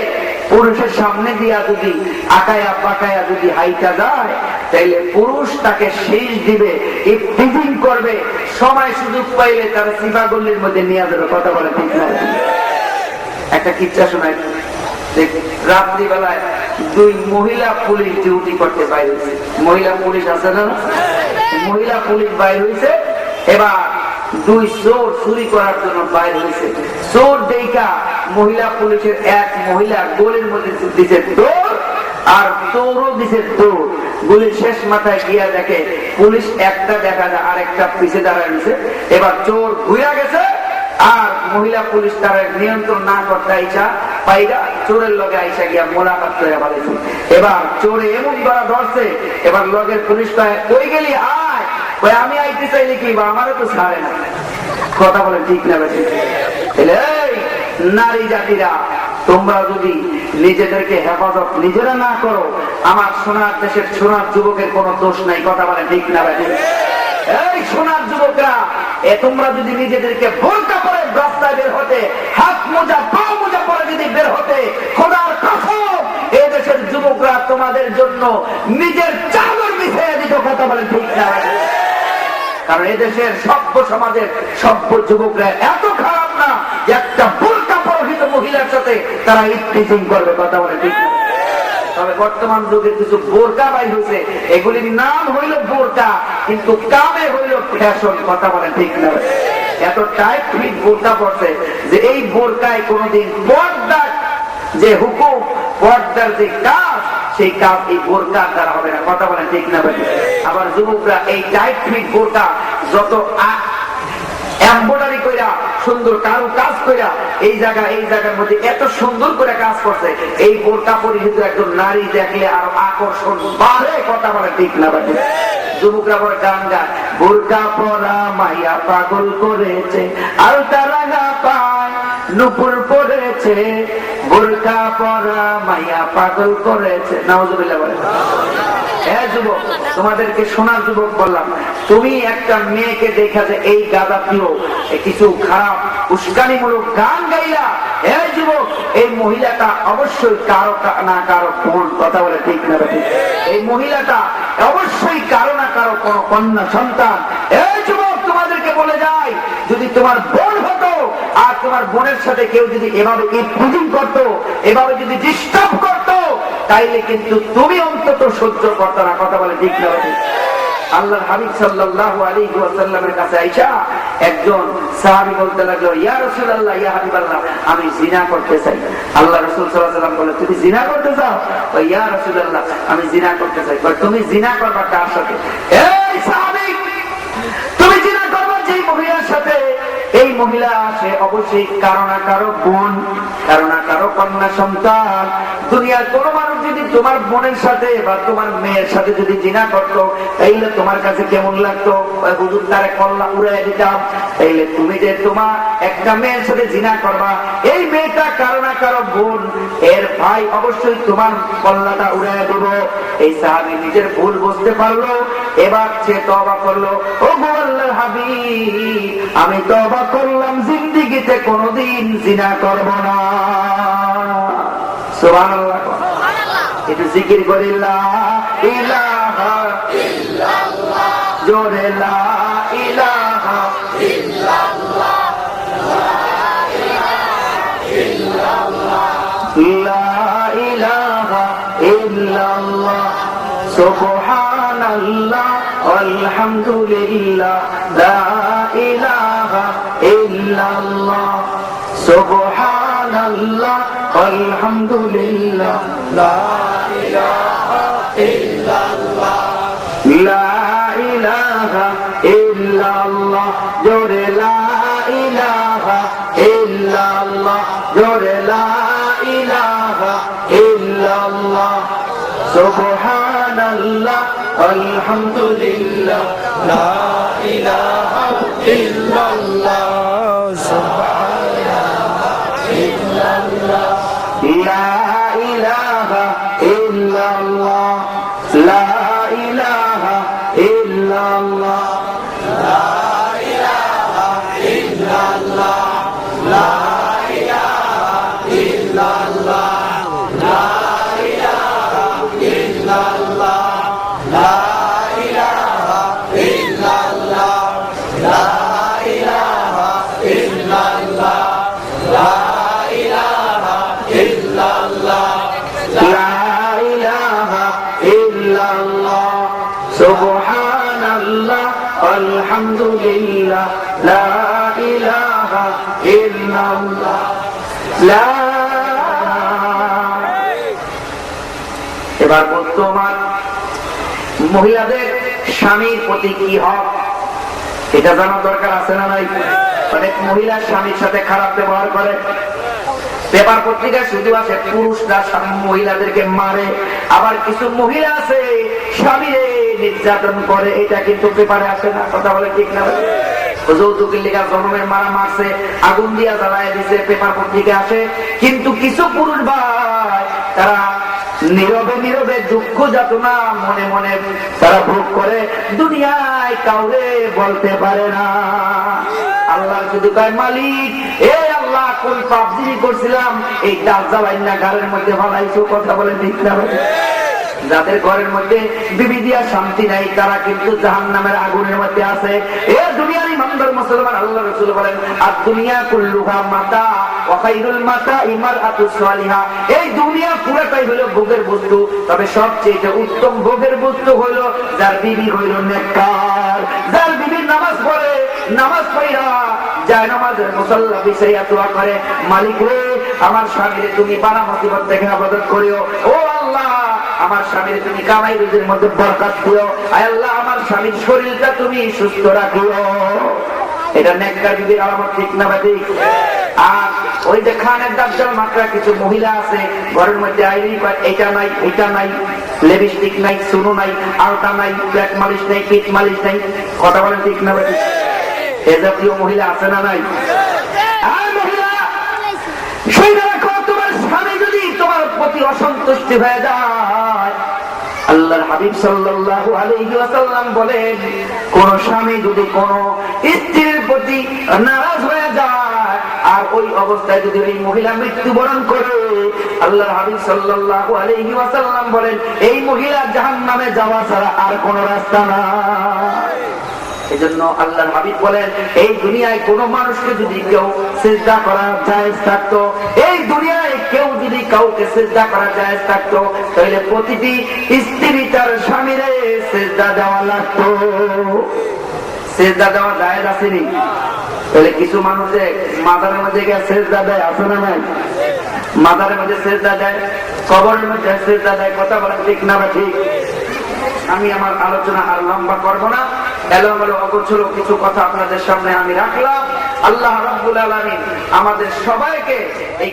পুরুষের সামনে দিয়া যদি আকায়া পাকায়া যদি হাইটা যায়, তাইলে পুরুষ তাকে শেষ দিবে, ইফতিজিং করবে, সময় সুযোগ পাইলে তার সিফাগল্লির মধ্যে নিয়ে যাবে। কথা বলে ঠিক না? একটা কিচ্ছা শোনায়। রাত্রিবেলায় দুই মহিলা পুলিশ ডিউটি করতে বাইর হয়েছে। মহিলা পুলিশ আছে না? মহিলা পুলিশ বাইর হয়েছে। এবার দুই চোর চুরি করার জন্য বাইর হয়েছে। চোর দেখা মহিলা পুলিশের এক মহিলা গোলের মধ্যে দিছে দৌড়, আর চোরও দিছে দৌড়। গুলির শেষ মাথায় গিয়া দেখে পুলিশ একটা দেখা যায় আর একটা পিছে দাঁড়ায় নিছে। এবার চোর ঘুরা গেছে, আর মহিলা পুলিশ তার নিয়ন্ত্রণ না করতে আইসা পাইরা চোরের লগে আইসা গিয়া মোলাকাত করে ফেলেছে। এবার চোরে এমন ধরা ধরছে, এবার লগের পুলিশ কই গেলি আয়, আমি আইতে চাইলে কি বা আমারও তো ছাড়ে না। কথা বলে ঠিক না? এই নারী জাতিরা, তোমরা যদি নিজেদেরকে হেফাজত নিজেরা না করো, আমার সোনার দেশের সোনার যুবকের কোনো দোষ নাই। কথা বলে ঠিক না? এই সোনার যুবকরা, তোমরা যদি নিজেদেরকে বোরকা পরে রাস্তায় বের হতে, হাত মোজা পা মোজা পরে যদি বের হতে, খোদার কসম এই দেশের যুবকরা তোমাদের জন্য নিজের চাদর বিছিয়ে দিত। কথা বলে ঠিক না? কারণ এদেশের সভ্য সমাজের সভ্য যুবকরা এত খারাপ না যে একটা বোরকা পরিহিত মহিলার সাথে তারা ইফতিজিং করবে। কথা বলে ঠিক না? তবে বর্তমান যুগে কিছু বোরকা বাই হয়েছে, এগুলির নাম হইল বোরকা, কিন্তু কামে হইল ফ্যাশন। কথা বলে ঠিক না? এত টাইট ফিট বোরকা পড়ছে যে এই বোরকায় কোনদিন পর্দার যে হুকুম, পর্দার যে কাজ, সেই কাজ এই বোরকার দ্বারা হবে না। কথা বলে ঠিক না? আবার যুবকরা এই টাইট ফিট বোরকা যত এমব্রয়ডারি কইরা সুন্দর কারু কাজ কইরা এই জায়গার মধ্যে এত সুন্দর করে কাজ করছে, এই বোরকা পরিহিত একজন নারী দেখলে আরো আকর্ষণ বাড়ে। কথা বলে ঠিক না? যুবকরা বলে গান গায়, বোরকা পরা মাইয়া পাগল করেছে, আলতা রাঙা পায় নুপুর পড়েছে, বোরকা পরা মাইয়া পাগল করেছে। নাউজুবিল্লাহ বলে। হ্যাঁ যুবক, তোমাদেরকে সোনার যুবক বললাম, তুমি একটা মেয়েকে দেখা যে এই গাদা প্রিয় কিছু খারাপ উস্কানিমূলক গান গাইলা, হ্যাঁ যুবক, এই মহিলাটা অবশ্যই কারো না কারো বোন। কথা বলে ঠিক না? এই মহিলাটা অবশ্যই কারো না কারো কোন কন্যা সন্তান। এই যুবক, তোমাদেরকে বলে যাই, যদি তোমার বোন হতো আর তোমার বোনের সাথে কেউ যদি এভাবে ইফতিজিং করতো, এভাবে যদি ডিস্টার্ব করতো, তাইলে কিন্তু তুমি অন্তত সহ্য করতে না। কথা বলে ঠিক না? আল্লাহর হাবিব সাল্লাল্লাহু আলাইহি ওয়াসাল্লামের কাছে আয়েশা একজন সাহাবী বলতে লাগলো, ইয়া রাসূলুল্লাহ, ইয়া হাবিবাল্লাহ, আমি জিনা করতে চাই। আল্লাহ রাসূল সাল্লাল্লাহু আলাইহি ওয়াসাল্লাম বলে, তুমি জিনা করতে চাও? ইয়া রাসূলুল্লাহ, আমি জিনা করতে চাই। তুমি জিনা করবা কার সাথে? এই সাহাবী, তুমি জিনা করবা যেই মহিলার সাথে, এই মহিলা সে অবশ্যই কারো না কারো বোন, কারো না কারো কন্যা সন্তান। দুনিয়ার কোন মানুষ যদি তোমার বোনের সাথে বা তোমার মেয়ের সাথে যদি জিনা করতো, তাইলে তোমার কাছে কেমন লাগতো? হুজুর তারে কল্লা উড়াই দিতাম। তাইলে তুমি যে তোমার একটা মেয়ের সাথে জিনা করবা, এই মেয়েটা কারো না কারো বোন, এর ভাই, অবশ্যই তোমার কল্লাটা উড়াই দেব। এই সাহাবী নিজের ভুল বুঝতে পারলো, এবার সে তওবা করলো, ও গো আল্লাহর হাবিব, আমি তওবা করলাম, জিন্দেগিতে কোনদিন জিনা করব না। সুবহানাল্লাহ। একটু জিকির করি, লা ইলাহা ইল্লাল্লাহ, জোরে লা ইলাহা ইল্লাল্লাহ, লা ইলাহা ইল্লাল্লাহ, সুবহানাল্লাহ আলহামদুলিল্লাহ, লা ইলাহা ইল্লাল্লাহ, সুবহানাল্লাহ আলহামদুলিল্লাহ, লা ইলাহা ইল্লাল্লাহ, লা ইলাহা ইল্লাল্লাহ, জোরে লা ইলাহা ইল্লাল্লাহ, জোরে লা ইলাহা ইল্লাল্লাহ, সুবহানাল্লাহ আলহামদুলিল্লাহ লা ইলাহা ইল্লাল্লাহ লা ইলাহা ইল্লাল্লাহ লা ইলাহা ইল্লাল্লাহ লা ইলাহা ইল্লাল্লাহ লা ইলাহা ইল্লাল্লাহ লা ইলাহা ইল্লাল্লাহ লা ইলাহা ইল্লাল্লাহ লা ইলাহা ইল্লাল্লাহ লা ইলাহা ইল্লাল্লাহ লা ইলাহা ইল্লাল্লাহ সুবহানাল্লাহ আলহামদুলিল্লাহ লা ইলাহা ইল্লাল্লাহ লা। এবার বর্তমান মহিলাদের স্বামীর প্রতি কি হক এটা জানার দরকার আছে না নাই? অনেক মহিলা স্বামীর সাথে খারাপ ব্যবহার করে। পেপার পত্রিকায় শুধু আছে পুরুষরা মহিলাদেরকে মারে, আবার কিছু মহিলা আছে স্বামীরে নির্যাতন করে, এটা কিন্তু পেপারে আসে না। কথা বলে ঠিক না? যৌতুকের লেখা জনমের মারা মারছে, আগুন দিয়া জ্বালায় দিছে, পেপার পত্রিকায় আসে। কিন্তু কিছু পুরুষ ভাই তারা নীরবে নীরবে দুঃখ যাতনা মনে মনে তারা ভোগ করে, দুনিয়ায় কাউরে বলতে পারে না। আল্লাহ শুধু কয় মালিক এ আল্লাহ কোন পাপ জিনি করছিলাম এই ডাল জ্বালাই না ঘরের মধ্যে ফালাইছো। কথা বলে ঠিক না? যাদের ঘরের মধ্যে বিবি দিয়া শান্তি নাই তারা কিন্তু জাহান্নামের আগুনের মধ্যে আছে। এ দুনিয়ার ইমানদার মুসলমান আল্লাহ রাসূল বলেন আর দুনিয়া কুল্লুহা মাতা ওয়া খায়রুল মাতা ইমারাতুস সালিহা। এই দুনিয়া পুরোটাই হলো ভোগের বস্তু, তবে সবচেয়ে উত্তম ভোগের বস্তু হলো যার বিবি হইল নেককার, যার বিবি নামাজ পড়ে, নামাজ পড়া যায় নামাজের মুসাল্লা বিছাইয়া দোয়া করে, মালিক রে আমার স্বামীরে তুমি বালা মুসিবত থেকে হেফাজত করিও। ও আল্লাহ আমার স্বামীর তুমি কামাই রুজির মধ্যে বরকত দিও। আয় আল্লাহ আমার স্বামীর শরীরটা তুমি সুস্থ রাখিও। এটা নেককার বিবির আলামত, ঠিক না ভাই? আর ওই যে খানের দাজ্জাল মাত্রা কিছু মহিলা আছে ঘরের মধ্যে আইলেই কয় এটা নাই এটা নাই, লিপস্টিক নাই, সুনো নাই, আলতা নাই, পেট মালিশ নাই, পিঠ মালিশ নাই। কথা বলেন ঠিক না ভাই? এ জাতীয় মহিলা আছে না নাই? আর মহিলা সেই রাখো তোমার স্বামী যদি তোমার প্রতি অসন্তুষ্ট হয়ে যায়, আল্লাহর হাবিব সাল্লাল্লাহু আলাইহি ওয়াসাল্লাম বলেন কোন স্বামী যদি কোন স্ত্রীর প্রতি নারাজ হয়ে যায় আর ওই অবস্থায় যদি ওই মহিলা মৃত্যুবরণ করে, আল্লাহর হাবিব সাল্লাল্লাহু আলাইহি ওয়াসাল্লাম বলেন এই মহিলা জাহান্নামে যাওয়া ছাড়া আর কোন রাস্তা নাই। এজন্য আল্লাহর হাবিব বলেন এই দুনিয়ায় কোন মানুষকে যদি কেউ সিজদা করা জায়েজ থাকতো, এই দুনিয়ায় কেউ যদি কাউকে সিজদা করা জায়েজ থাকতো, তাহলে প্রতিটি স্ত্রী তার স্বামীরে সিজদা দেওয়া লাগতো। সিজদা দেওয়া জায়েজ আছে নি? তাহলে কিছু মানুষে মাজারের মধ্যে গিয়ে সিজদা দেয়, আছে না নাই? মাজারের মধ্যে সিজদা দেয়, কবরের মধ্যে সিজদা দেয়। কথা বলেন ঠিক না বা ঠিক? আমি আমার আলোচনা আর লম্বা করব না, এলোমেলো অগোছল কিছু কথা আপনাদের সামনে আমি রাখলাম। আল্লাহ রাব্বুল আলামিন আমাদের সবাইকে এই